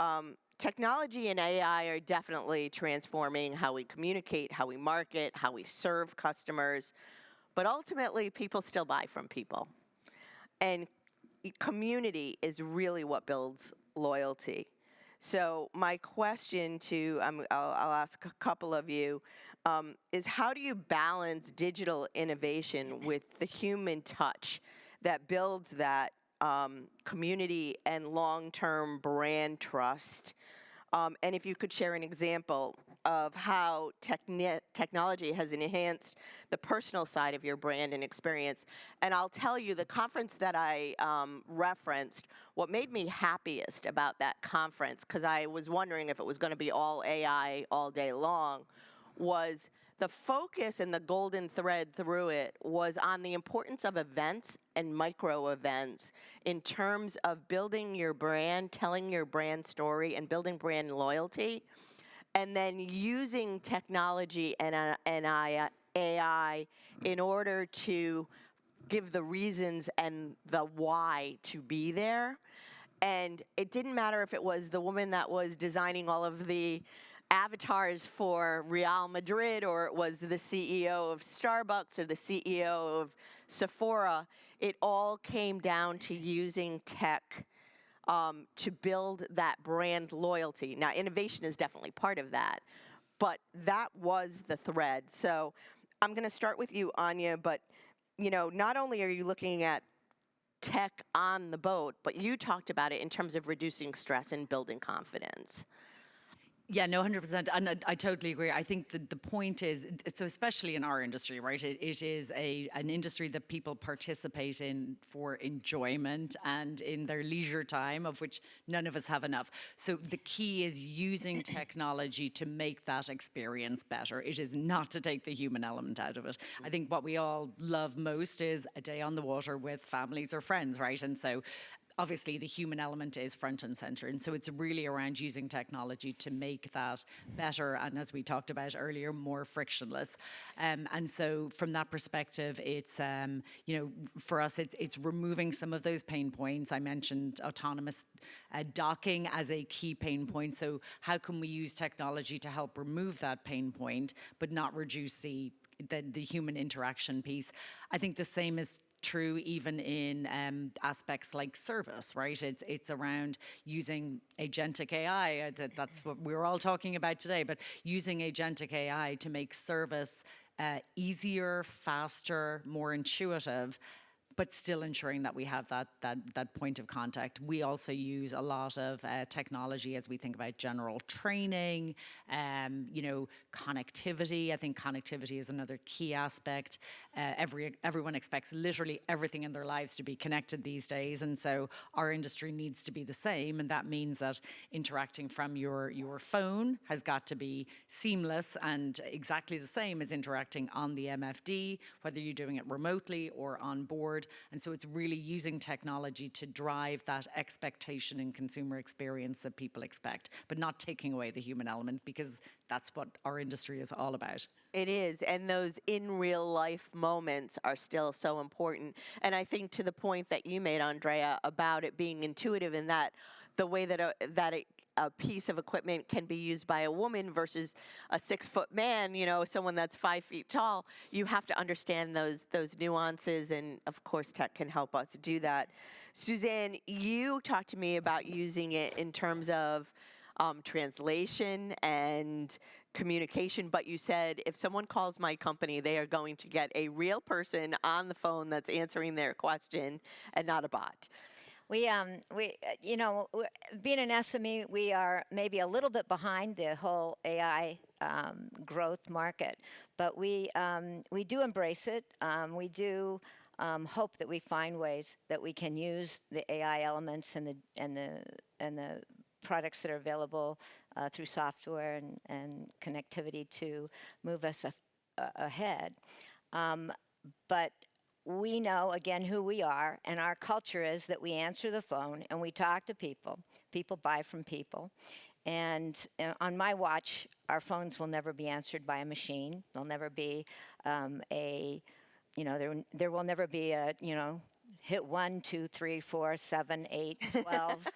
technology and AI are definitely transforming how we communicate, how we market, how we serve customers. But ultimately, people still buy from people. And community is really what builds loyalty. So my question to, I'll ask a couple of you, is how do you balance digital innovation with the human touch that builds that community and long-term brand trust? And if you could share an example of how technology has enhanced the personal side of your brand and experience. And I'll tell you, the conference that I referenced, what made me happiest about that conference, because I was wondering if it was going to be all AI all day long, was the focus and the golden thread through it was on the importance of events and micro events in terms of building your brand, telling your brand story, and building brand loyalty, and then using technology and AI in order to give the reasons and the why to be there. And it didn't matter if it was the woman that was designing all of the avatars for Real Madrid, or it was the CEO of Starbucks or the CEO of Sephora. It all came down to using tech to build that brand loyalty. Now, innovation is definitely part of that, but that was the thread. So I'm going to start with you, Anya, but not only are you looking at tech on the boat, but you talked about it in terms of reducing stress and building confidence. Yeah, no, 100%. And I totally agree. I think the point is, so especially in our industry, right, it is an industry that people participate in for enjoyment and in their leisure time, of which none of us have enough. So the key is using technology to make that experience better. It is not to take the human element out of it. I think what we all love most is a day on the water with families or friends, right? And so obviously the human element is front and center. And so it's really around using technology to make that better. And as we talked about earlier, more frictionless. And so from that perspective, it's, for us, it's removing some of those pain points. I mentioned autonomous docking as a key pain point. So how can we use technology to help remove that pain point, but not reduce the human interaction piece? I think the same is true even in aspects like service, right? It's around using agentic AI. That's what we're all talking about today, but using agentic AI to make service easier, faster, more intuitive, but still ensuring that we have that point of contact. We also use a lot of technology as we think about general training, connectivity. I think connectivity is another key aspect. Everyone expects literally everything in their lives to be connected these days, and so our industry needs to be the same, and that means that interacting from your phone has got to be seamless and exactly the same as interacting on the MFD, whether you're doing it remotely or on board. And so it's really using technology to drive that expectation and consumer experience that people expect, but not taking away the human element, because that's what our industry is all about. It is, and those in real life moments are still so important. And I think to the point that you made, Andrea, about it being intuitive, in that the way that a piece of equipment can be used by a woman versus a 6-foot man, you know, someone that's 5 feet tall. You have to understand those nuances, and of course tech can help us do that. Suzanne, you talked to me about using it in terms of translation and communication, but you said if someone calls my company, they are going to get a real person on the phone that's answering their question and not a bot. You know, being an SME, we are maybe a little bit behind the whole AI growth market, but we do embrace it. We do hope that we find ways that we can use the AI elements and the products that are available through software and connectivity to move us ahead. But we know, again, who we are, and our culture is that we answer the phone and we talk to people. People buy from people. And on my watch, our phones will never be answered by a machine. There'll never be there will never be a, hit 1, 2, 3, 4, 7, 8, 12.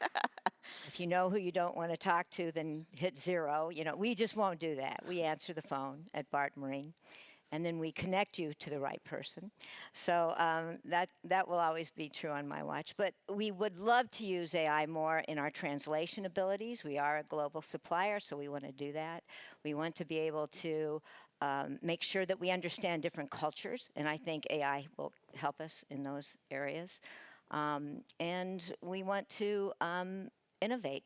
If you know who you don't want to talk to, then hit 0. We just won't do that. We answer the phone at BART Marine, and then we connect you to the right person. So that will always be true on my watch. But we would love to use AI more in our translation abilities. We are a global supplier, so we want to do that. We want to be able to make sure that we understand different cultures, and I think AI will help us in those areas. And we want to innovate.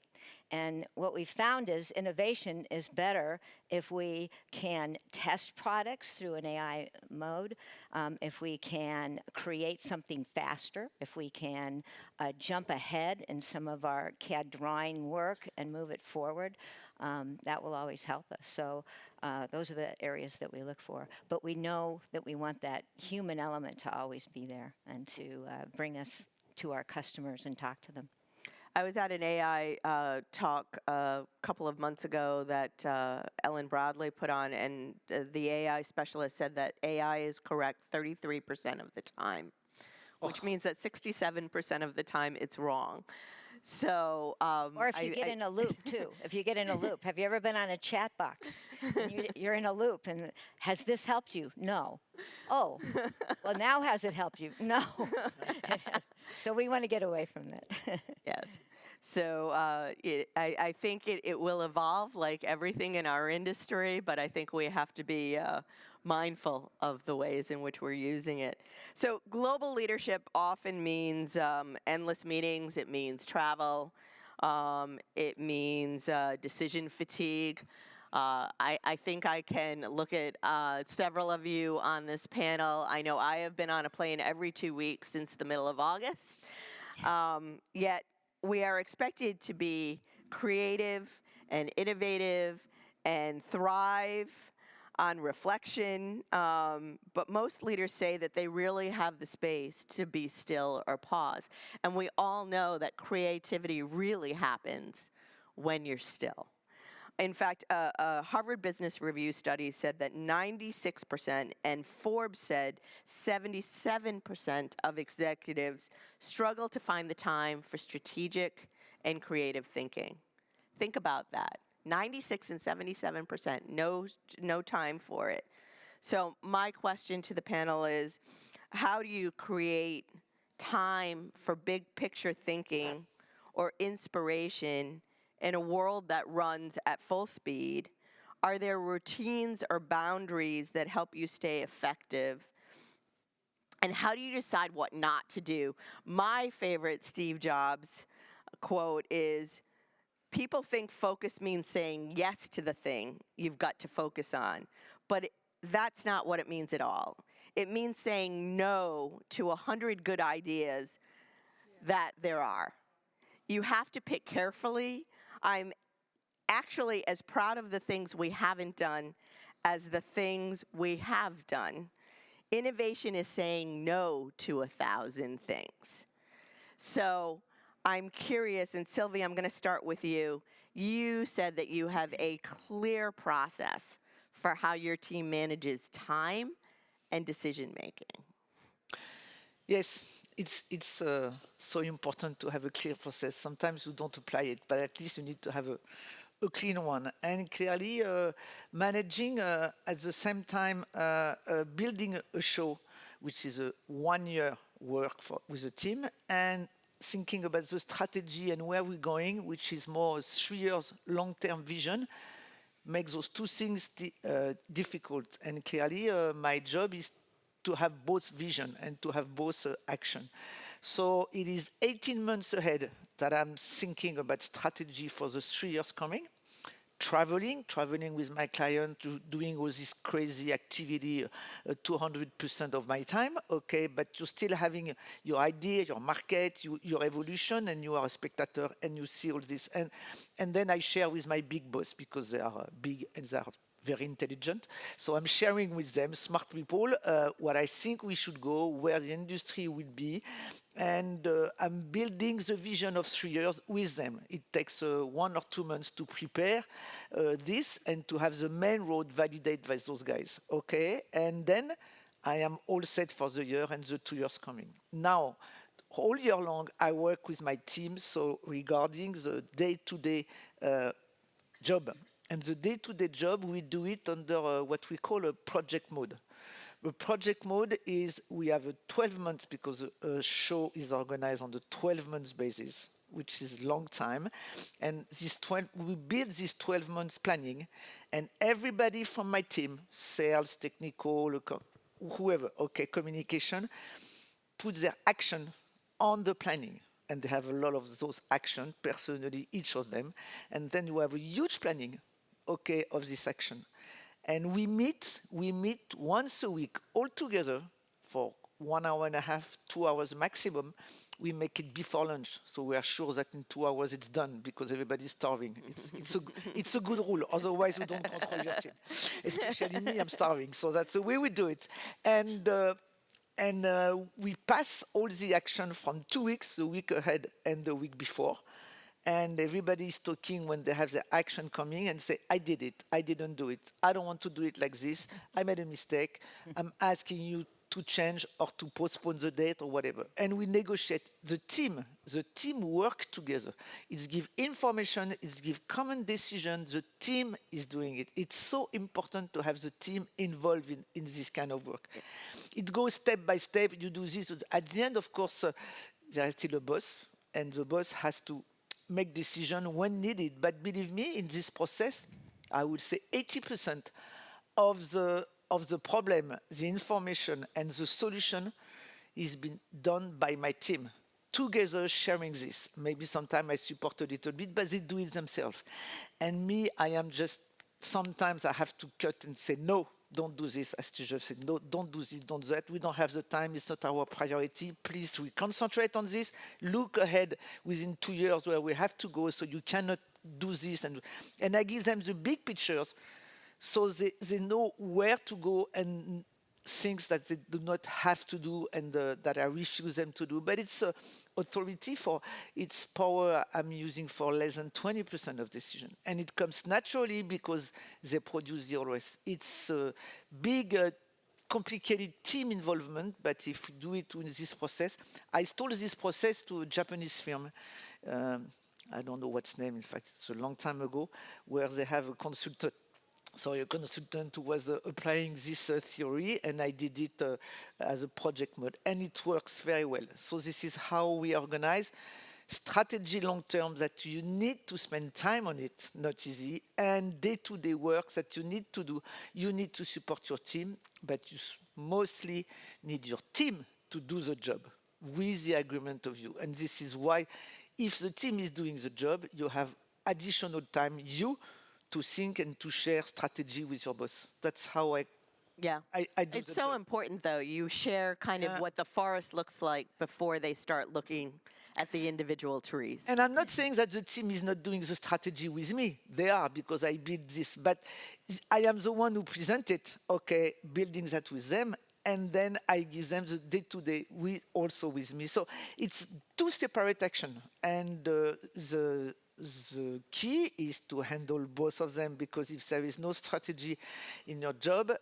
And what we found is innovation is better if we can test products through an AI mode, if we can create something faster, if we can jump ahead in some of our CAD drawing work and move it forward. That will always help us. So those are the areas that we look for. But we know that we want that human element to always be there and to bring us to our customers and talk to them. I was at an AI talk a couple of months ago that Ellen Bradley put on, and the AI specialist said that AI is correct 33% of the time, which means that 67% of the time it's wrong. So, or if you get in a loop too. If you get in a loop, have you ever been on a chat box? And you're in a loop, and has this helped you? No. Oh, well, now has it helped you? No. So we want to get away from that. Yes. So I think it will evolve like everything in our industry, but I think we have to be mindful of the ways in which we're using it. So global leadership often means endless meetings. It means travel. It means decision fatigue. I think I can look at several of you on this panel. I know I have been on a plane every 2 weeks since the middle of August. Yet we are expected to be creative and innovative and thrive on reflection, but most leaders say that they really have the space to be still or pause. And we all know that creativity really happens when you're still. In fact, a Harvard Business Review study said that 96%, and Forbes said 77% of executives struggle to find the time for strategic and creative thinking. Think about that. 96 and 77%, no time for it. So my question to the panel is, how do you create time for big picture thinking or inspiration in a world that runs at full speed? Are there routines or boundaries that help you stay effective? And how do you decide what not to do? My favorite Steve Jobs quote is, people think focus means saying yes to the thing you've got to focus on, but that's not what it means at all. It means saying no to 100 good ideas that there are. You have to pick carefully. I'm actually as proud of the things we haven't done as the things we have done. Innovation is saying no to 1,000 things. So I'm curious, and Sylvie, I'm going to start with you. You said that you have a clear process for how your team manages time and decision making. Yes, it's so important to have a clear process. Sometimes you don't apply it, but at least you need to have a clean one. And clearly, managing at the same time building a show, which is a 1 year work with a team, and thinking about the strategy and where we're going, which is more a 3 years long-term vision, makes those two things difficult. And clearly, my job is to have both vision and to have both action. So it is 18 months ahead that I'm thinking about strategy for the 3 years coming. Traveling with my client, doing all this crazy activity, 200% of my time, okay, but you're still having your idea, your market, your evolution, and you are a spectator, and you see all this. And then I share with my big boss, because they are big and they are very intelligent. So I'm sharing with them, smart people, what I think we should go, where the industry will be. And I'm building the vision of 3 years with them. It takes 1 or 2 months to prepare this and to have the main road validated by those guys. Okay? And then I am all set for the year and the 2 years coming. Now, all year long, I work with my team. So regarding the day-to-day job, and the day-to-day job, we do it under what we call a project mode. The project mode is we have a 12 months, because a show is organized on the 12 months basis, which is long time. And we build this 12 months planning, and everybody from my team, sales, technical, whoever, okay, communication, put their action on the planning. And they have a lot of those actions, personally, each of them. And then you have a huge planning, okay, of this action. And we meet once a week all together for 1 hour and a half, 2 hours maximum. We make it before lunch, so we are sure that in 2 hours it's done, because everybody's starving. It's a good rule, otherwise you don't control your team. Especially me, I'm starving, so that's the way we do it. And we pass all the action from 2 weeks, the week ahead and the week before. And everybody is talking when they have the action coming and say, I did it, I didn't do it, I don't want to do it like this, I made a mistake, I'm asking you to change or to postpone the date or whatever. And we negotiate. The team work together. It's give information, it's give common decision, the team is doing it. It's so important to have the team involved in this kind of work. It goes step by step, you do this. At the end, of course, there is still a boss, and the boss has to make decision when needed. But believe me, in this process, I would say 80% of the problem, the information, and the solution is been done by my team, together sharing this. Maybe sometimes I support a little bit, but they do it themselves. And me, I am just, sometimes I have to cut and say, no, don't do this, as Steve said, no, don't do this, don't do that. We don't have the time, it's not our priority. Please, we concentrate on this. Look ahead within 2 years where we have to go, so you cannot do this. And I give them the big pictures, so they know where to go and things that they do not have to do and that I refuse them to do. But it's authority for its power I'm using for less than 20% of decision. And it comes naturally because they produce the rest. It's a big, complicated team involvement, but if we do it in this process, I stole this process to a Japanese firm. I don't know what's name, in fact, it's a long time ago, where they have a consultant. So a consultant who was applying this theory, and I did it as a project mode, and it works very well. So this is how we organize strategy long term, that you need to spend time on it, not easy, and day-to-day work that you need to do. You need to support your team, but you mostly need your team to do the job with the agreement of you. And this is why, if the team is doing the job, you have additional time, to think and to share strategy with your boss. That's how I do It's so important, though. You share kind of what the forest looks like before they start looking at the individual trees. And I'm not saying that the team is not doing the strategy with me. They are, because I build this. But I am the one who presented, okay, building that with them. And then I give them the day-to-day also with me. So it's two separate actions. And the the key is to handle both of them, because if there is no strategy in your job,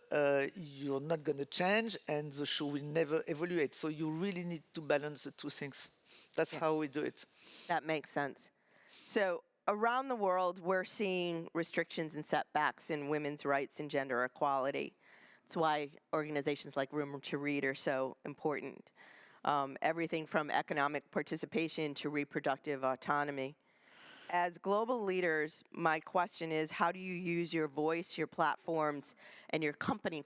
you're not going to change and the show will never evaluate. So you really need to balance the two things. That's how we do it. That makes sense. So around the world, we're seeing restrictions and setbacks in women's rights and gender equality. That's why organizations like Room to Read are so important. Everything from economic participation to reproductive autonomy. As global leaders, my question is, how do you use your voice, your platforms, and your company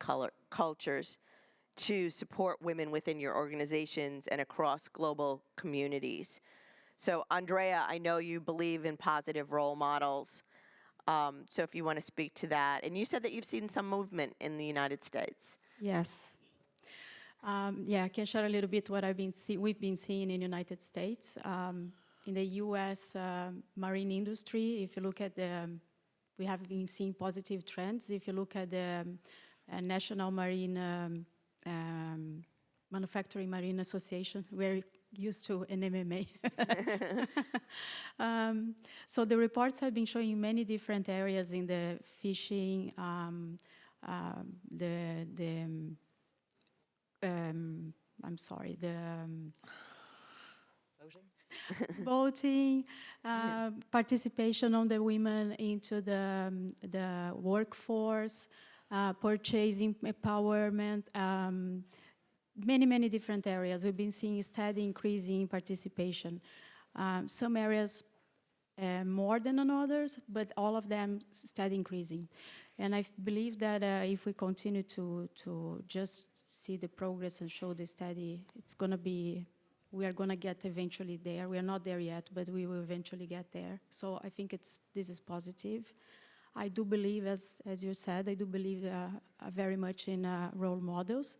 cultures to support women within your organizations and across global communities? So Andrea, I know you believe in positive role models. So if you want to speak to that. And you said that you've seen some movement in the United States. Yes. Yeah, I can share a little bit what we've been seeing in the United States. In the U.S. Marine industry, if you look at we have been seeing positive trends. If you look at the National Marine Manufacturing Marine Association, we're used to an MMA. So the reports have been showing many different areas in the fishing, voting, participation of the women into the workforce, purchasing empowerment, many different areas. We've been seeing steady increasing participation. Some areas more than in others, but all of them steady increasing. And I believe that if we continue to just see the progress and show the steady, we are going to get eventually there. We are not there yet, but we will eventually get there. So I think this is positive. I do believe, as you said, I do believe very much in role models.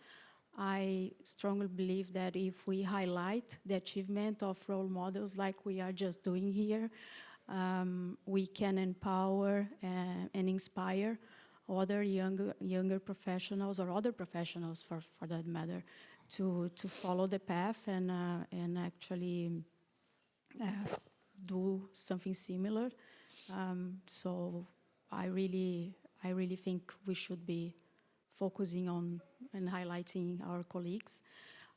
I strongly believe that if we highlight the achievement of role models like we are just doing here, we can empower and inspire other younger professionals or other professionals for that matter to follow the path and actually do something similar. So I really think we should be focusing on and highlighting our colleagues.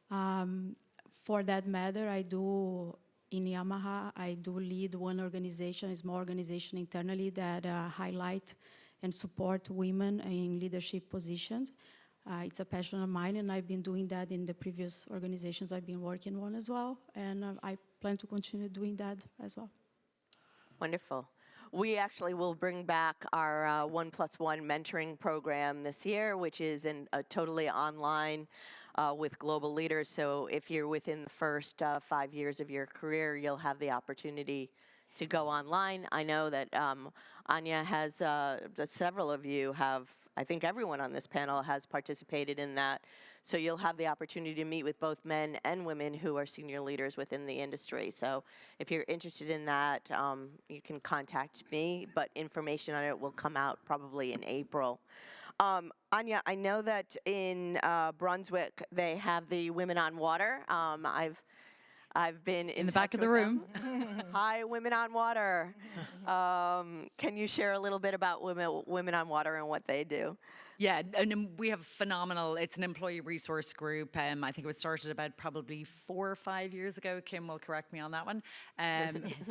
For that matter, in Yamaha, I do lead one organization, a small organization internally that highlight and support women in leadership positions. It's a passion of mine, and I've been doing that in the previous organizations I've been working on as well, and I plan to continue doing that as well. Wonderful. We actually will bring back our 1+1 mentoring program this year, which is totally online with global leaders. So if you're within the first 5 years of your career, you'll have the opportunity to go online. I know that Anya has, several of you have, I think everyone on this panel has participated in that. So you'll have the opportunity to meet with both men and women who are senior leaders within the industry. So if you're interested in that, you can contact me, but information on it will come out probably in April. Anya, I know that in Brunswick, they have the Women on Water. I've been in the back of the room. Hi, Women on Water. Can you share a little bit about Women on Water and what they do? Yeah, and we have phenomenal, it's an employee resource group. I think it was started about probably 4 or 5 years ago. Kim will correct me on that one.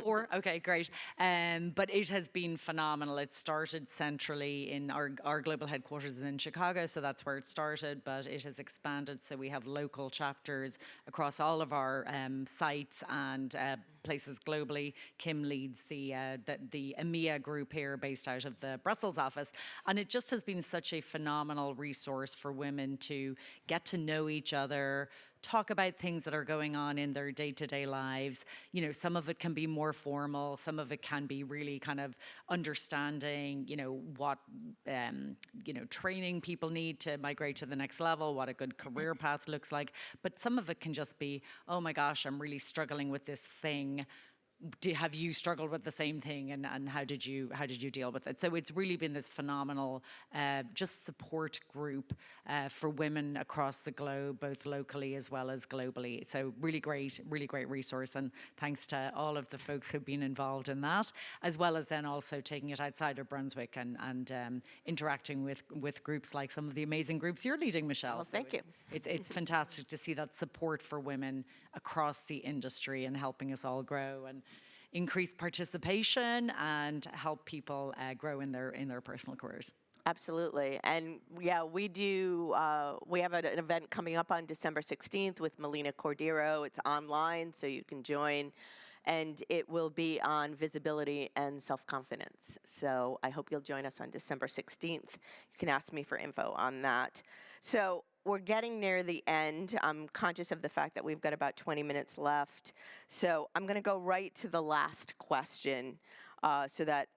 4, okay, great. But it has been phenomenal. It started centrally in our global headquarters in Chicago, so that's where it started, but it has expanded. So we have local chapters across all of our sites and places globally. Kim leads the EMEA group here based out of the Brussels office. And it just has been such a phenomenal resource for women to get to know each other, talk about things that are going on in their day-to-day lives. You know, some of it can be more formal, some of it can be really kind of understanding, you know, what, training people need to migrate to the next level, what a good career path looks like. But some of it can just be, oh my gosh, I'm really struggling with this thing. have you struggled with the same thing, and how did you deal with it? So it's really been this phenomenal just support group for women across the globe, both locally as well as globally. So really great resource, and thanks to all of the folks who've been involved in that, as well as then also taking it outside of Brunswick and interacting with groups like some of the amazing groups you're leading, Michelle. Well, thank you. It's fantastic to see that support for women across the industry and helping us all grow and increase participation and help people grow in their personal careers. Absolutely. And yeah, we do, we have an event coming up on December 16th with Melina Cordero. It's online, so you can join. And it will be on visibility and self-confidence. So I hope you'll join us on December 16th. You can ask me for info on that. So we're getting near the end. I'm conscious of the fact that we've got about 20 minutes left. So I'm going to go right to the last question so that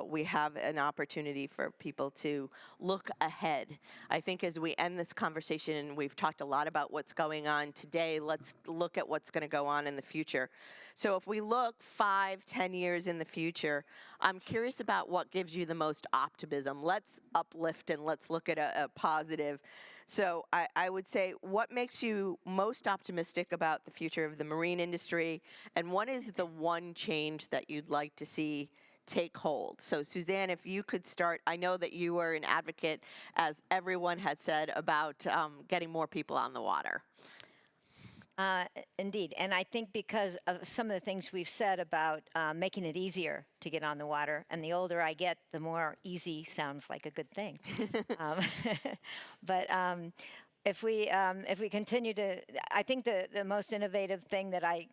we have an opportunity for people to look ahead. I think as we end this conversation, we've talked a lot about what's going on today. Let's look at what's going to go on in the future. So if we look 5-10 years in the future, I'm curious about what gives you the most optimism. Let's uplift and let's look at a positive. So I would say, what makes you most optimistic about the future of the marine industry, and what is the one change that you'd like to see take hold? So Suzanne, if you could start, I know that you are an advocate, as everyone has said, about getting more people on the water. Indeed, and I think because of some of the things we've said about making it easier to get on the water, and the older I get, the more easy sounds like a good thing. But if we continue to, I think the most innovative thing that I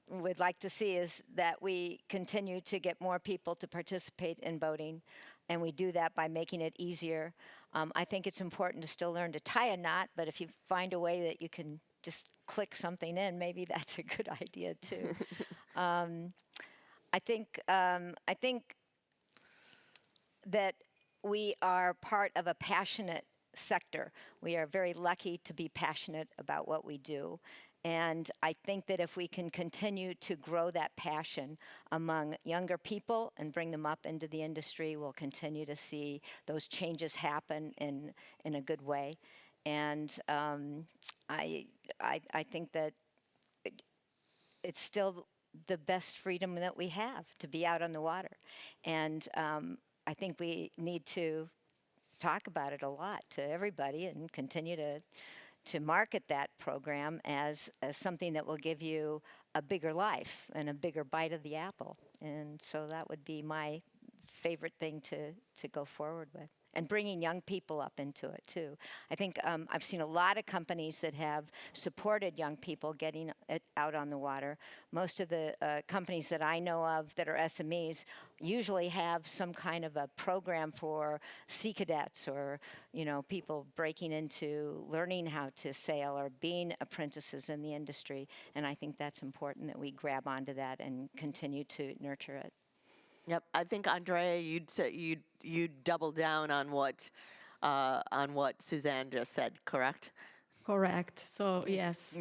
would like to see is that we continue to get more people to participate in boating, and we do that by making it easier. I think it's important to still learn to tie a knot, but if you find a way that you can just click something in, maybe that's a good idea too. I think that we are part of a passionate sector. We are very lucky to be passionate about what we do. And I think that if we can continue to grow that passion among younger people and bring them up into the industry, we'll continue to see those changes happen in a good way. And I think that it's still the best freedom that we have to be out on the water. And I think we need to talk about it a lot to everybody and continue to market that program as something that will give you a bigger life and a bigger bite of the apple. And so that would be my favorite thing to go forward with. And bringing young people up into it too. I think I've seen a lot of companies that have supported young people getting out on the water. Most of the companies that I know of that are SMEs usually have some kind of a program for sea cadets, or people breaking into learning how to sail or being apprentices in the industry. And I think that's important that we grab onto that and continue to nurture it. Yep, I think Andrea, you'd double down on what Suzanne just said, correct? Correct. So yes,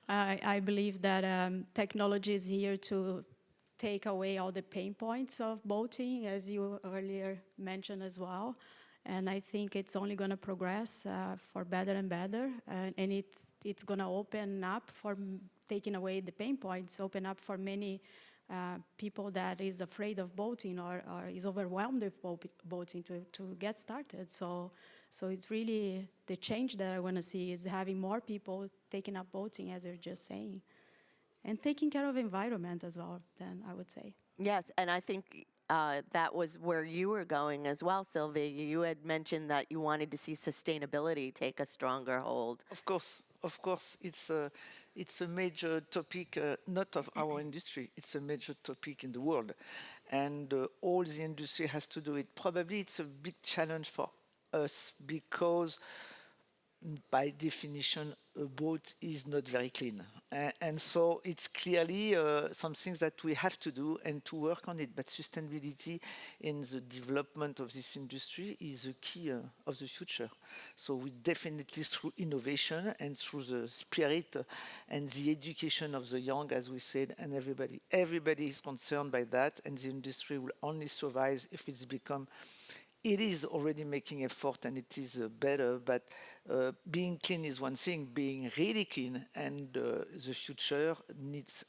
I believe that technology is here to take away all the pain points of boating, as you earlier mentioned as well. And I think it's only going to progress for better and better, and it's going to open up for taking away the pain points, open up for many people that is afraid of boating or is overwhelmed with boating to get started. So it's really the change that I want to see is having more people taking up boating, as you're just saying, and taking care of environment as well, then I would say. Yes, and I think that was where you were going as well, Sylvie. You had mentioned that you wanted to see sustainability take a stronger hold. Of course, it's a major topic, not of our industry, it's a major topic in the world. And all the industry has to do it. Probably it's a big challenge for us because by definition, a boat is not very clean. And so it's clearly something that we have to do and to work on it. But sustainability in the development of this industry is a key of the future. So we definitely, through innovation and through the spirit and the education of the young, as we said, and everybody is concerned by that, and the industry will only survive if it's become. It is already making effort and it is better, but being clean is one thing, being really clean, and the future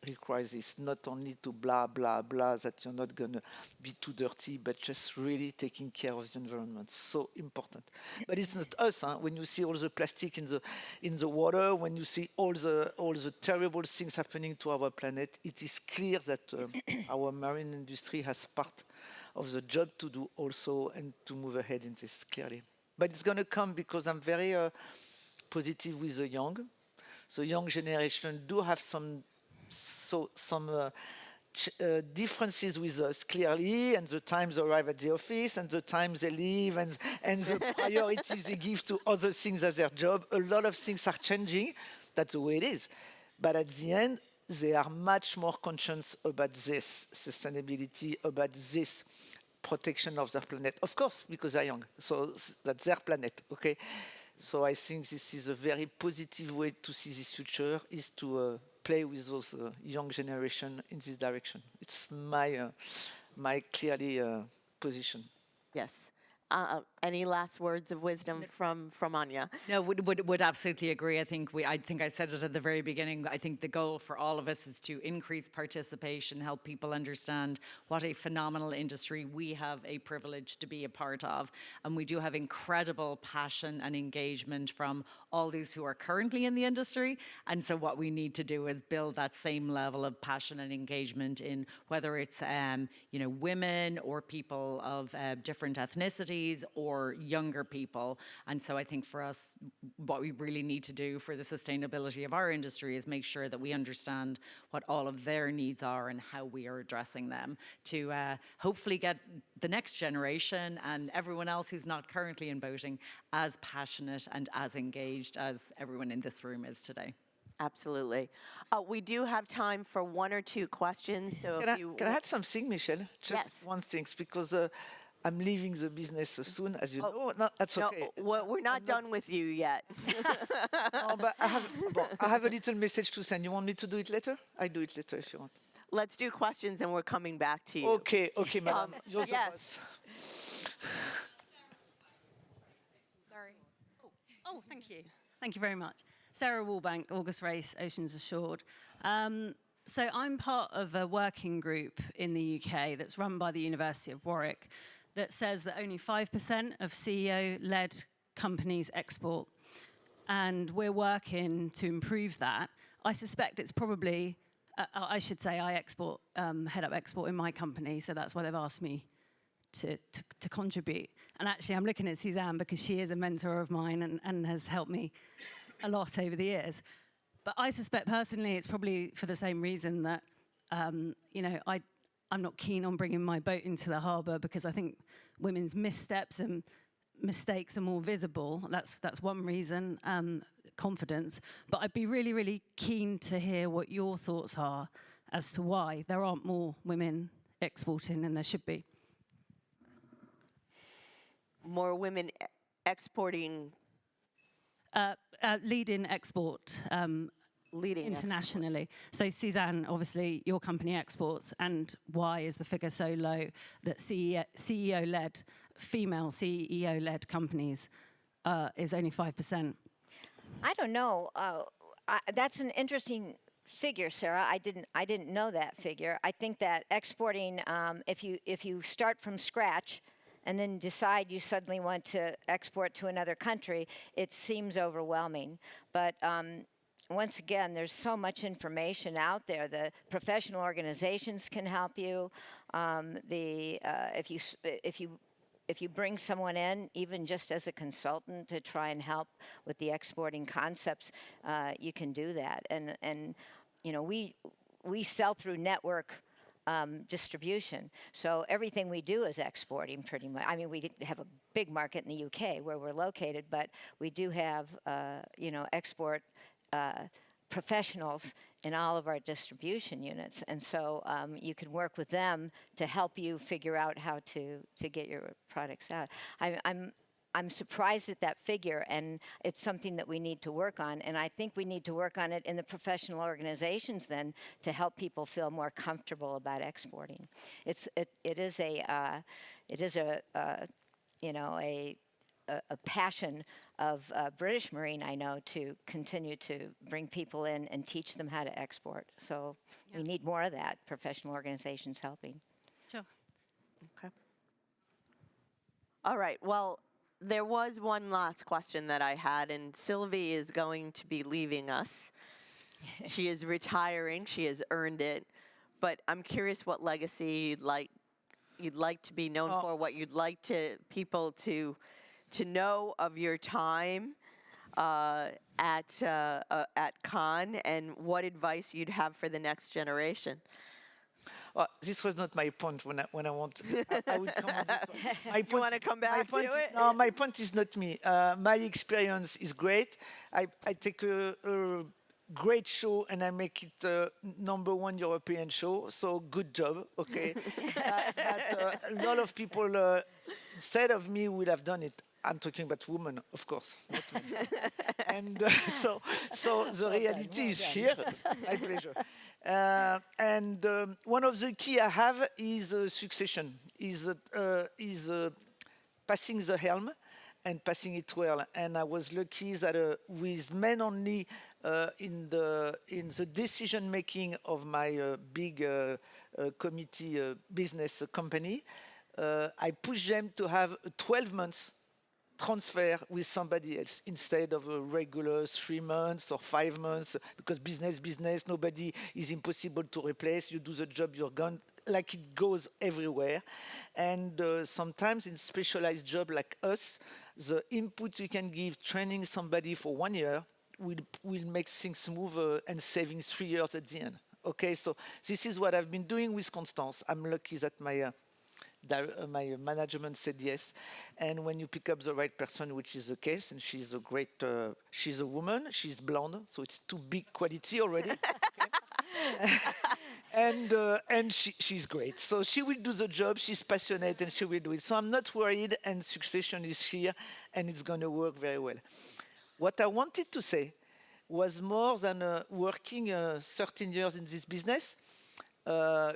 requires this, not only to blah, blah, blah, that you're not going to be too dirty, but just really taking care of the environment. So important. But it's not us, huh? When you see all the plastic in the water, when you see all the terrible things happening to our planet, it is clear that our marine industry has part of the job to do also and to move ahead in this, clearly. But it's going to come because I'm very positive with the young. The young generation do have some differences with us, clearly, and the times arrive at the office and the times they leave and the priorities they give to other things as their job. A lot of things are changing. That's the way it is. But at the end, they are much more conscious about this sustainability, about this protection of their planet. Of course, because they're young. So that's their planet, okay? So I think this is a very positive way to see this future, is to play with those young generation in this direction. It's my clearly position. Yes. Any last words of wisdom from Anya? No, would absolutely agree. I think I said it at the very beginning. I think the goal for all of us is to increase participation, help people understand what a phenomenal industry we have a privilege to be a part of. And we do have incredible passion and engagement from all those who are currently in the industry. And so what we need to do is build that same level of passion and engagement in whether it's women or people of different ethnicities or younger people. And so I think for us, what we really need to do for the sustainability of our industry is make sure that we understand what all of their needs are and how we are addressing them to hopefully get the next generation and everyone else who's not currently in boating as passionate and as engaged as everyone in this room is today. Absolutely. We do have time for one or two questions. So Can I add something, Michelle? Just one thing, because I'm leaving the business soon, as you know. No, that's okay. We're not done with you yet. No, but I have a little message to send. You want me to do it later? I do it later if you want. Let's do questions and we're coming back to you. Okay, madam. You're the boss. Sorry. Oh, thank you. Thank you very much. Sarah Wallbank, August Race, Oceans Assured. So I'm part of a working group in the UK that's run by the University of Warwick that says that only 5% of CEO-led companies export. And we're working to improve that. I suspect it's probably, I should say I export, head up export in my company, so that's why they've asked me to contribute. And actually I'm looking at Suzanne because she is a mentor of mine and has helped me a lot over the years. But I suspect personally it's probably for the same reason that, I'm not keen on bringing my boat into the harbour because I think women's missteps and mistakes are more visible. That's one reason, confidence. But I'd be really, really keen to hear what your thoughts are as to why there aren't more women exporting than there should be. More women exporting? Leading export. Leading internationally. Export. So Suzanne, obviously your company exports, and why is the figure so low that CEO-led, female CEO-led companies is only 5%? I don't know. That's an interesting figure, Sarah. I didn't know that figure. I think that exporting, if you start from scratch and then decide you suddenly want to export to another country, it seems overwhelming. But once again, there's so much information out there. The professional organizations can help you. If you bring someone in, even just as a consultant, to try and help with the exporting concepts, you can do that. And we sell through network distribution. So everything we do is exporting pretty much. I mean, we have a big market in the UK where we're located, but we do have, export professionals in all of our distribution units. And so you can work with them to help you figure out how to get your products out. I'm surprised at that figure, and it's something that we need to work on. And I think we need to work on it in the professional organizations then to help people feel more comfortable about exporting. It is a passion of British Marine, I know, to continue to bring people in and teach them how to export. So we need more of that, professional organizations helping. Sure. Okay. All right. Well, there was one last question that I had, and Sylvie is going to be leaving us. She is retiring. She has earned it. But I'm curious what legacy you'd like to be known for, what you'd like people to know of your time at Cannes, and what advice you'd have for the next generation. Well, this was not my point when I want. I will come on this one. You want to come back to it? No, my point is not me. My experience is great. I take a great show and I make it #1 European show. So good job, okay? But a lot of people instead of me would have done it. I'm talking about women, of course, not men. And so the reality is here. My pleasure. And one of the key I have is succession, is passing the helm and passing it well. And I was lucky that with men only in the decision making of my big committee business company, I pushed them to have 12 months transfer with somebody else instead of a regular 3 months or 5 months, because business, nobody is impossible to replace. You do the job, you're gone. Like it goes everywhere. And sometimes in specialized job like us, the input you can give training somebody for 1 year will make things smoother and saving 3 years at the end. Okay, so this is what I've been doing with Constance. I'm lucky that my management said yes, and when you pick up the right person, which is the case, and she's a great, she's a woman, she's blonde, so it's 2 big quality already. And she's great, so she will do the job. She's passionate, and she will do it. So I'm not worried, and succession is here, and it's going to work very well. What I wanted to say was more than working 13 years in this business.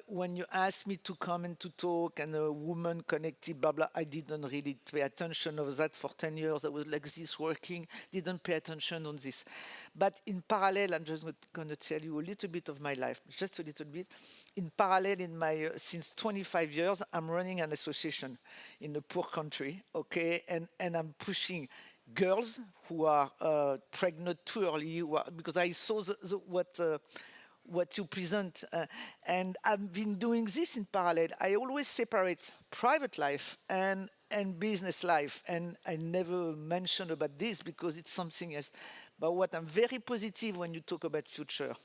When you asked me to come and to talk and a woman connected, blah, blah, I didn't really pay attention of that for 10 years. I was like this working, didn't pay attention on this. But in parallel, I'm just going to tell you a little bit of my life, just a little bit. In parallel, in my since 25 years, I'm running an association in a poor country, okay? And I'm pushing girls who are pregnant too early, because I saw what you present, and I've been doing this in parallel. I always separate private life and business life, and I never mention about this because it's something else. But what I'm very positive when you talk about future,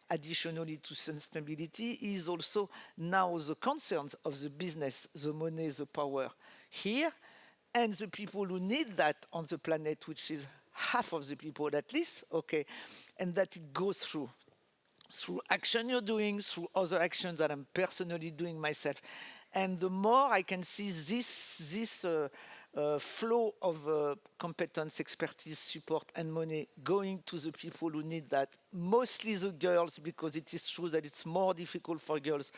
additionally to sustainability, is also now the concerns of the business, the money, the power here, and the people who need that on the planet, which is half of the people at least, okay, and that it goes through action you're doing, through other actions that I'm personally doing myself. And the more I can see this flow of competence, expertise, support, and money going to the people who need that, mostly the girls, because it is true that it's more difficult for girls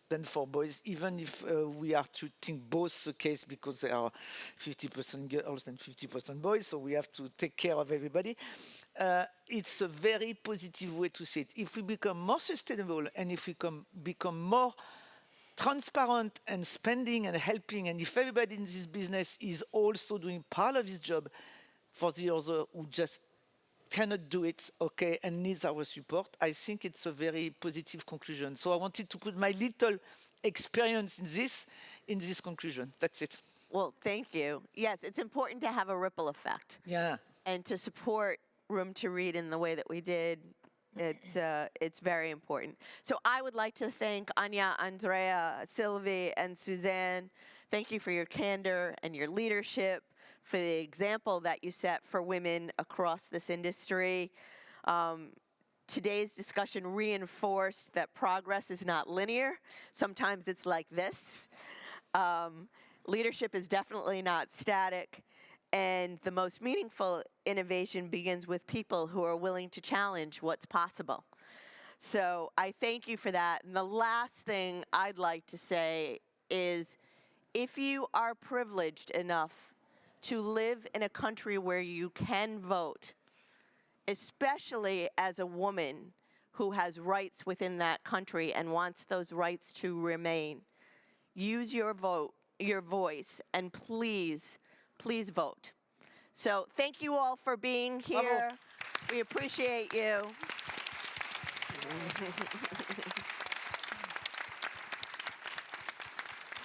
than for boys, even if we are treating both the case, because there are 50% girls and 50% boys, so we have to take care of everybody. It's a very positive way to see it. If we become more sustainable and if we become more transparent and spending and helping, and if everybody in this business is also doing part of his job for the other who just cannot do it, okay, and needs our support, I think it's a very positive conclusion. So I wanted to put my little experience in this conclusion. That's it. Well, thank you. Yes, it's important to have a ripple effect. Yeah. And to support Room to Read in the way that we did It's very important. So I would like to thank Anya, Andrea, Sylvie, and Suzanne. Thank you for your candor and your leadership, for the example that you set for women across this industry. Today's discussion reinforced that progress is not linear. Sometimes it's like this. Leadership is definitely not static. And the most meaningful innovation begins with people who are willing to challenge what's possible. So I thank you for that. And the last thing I'd like to say is, if you are privileged enough to live in a country where you can vote, especially as a woman who has rights within that country and wants those rights to remain, use your vote, your voice, and please, please vote. So thank you all for being here. Bravo. We appreciate you.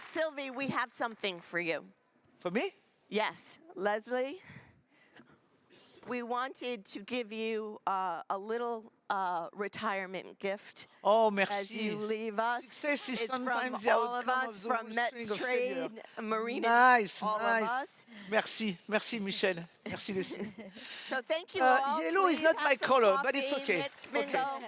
Sylvie, we have something for you. For me? Yes, Leslie, we wanted to give you a little retirement gift Oh, merci. as you leave us. Success is It's from sometimes the all of outcome us, of the from whole string of failure. Metstrade, Marine, Nice, all of nice. us. Merci, merci Michel. Merci Leslie. So thank you all. Yellow is Please not have my some color, but it's coffee, okay. mix, Okay. mingle.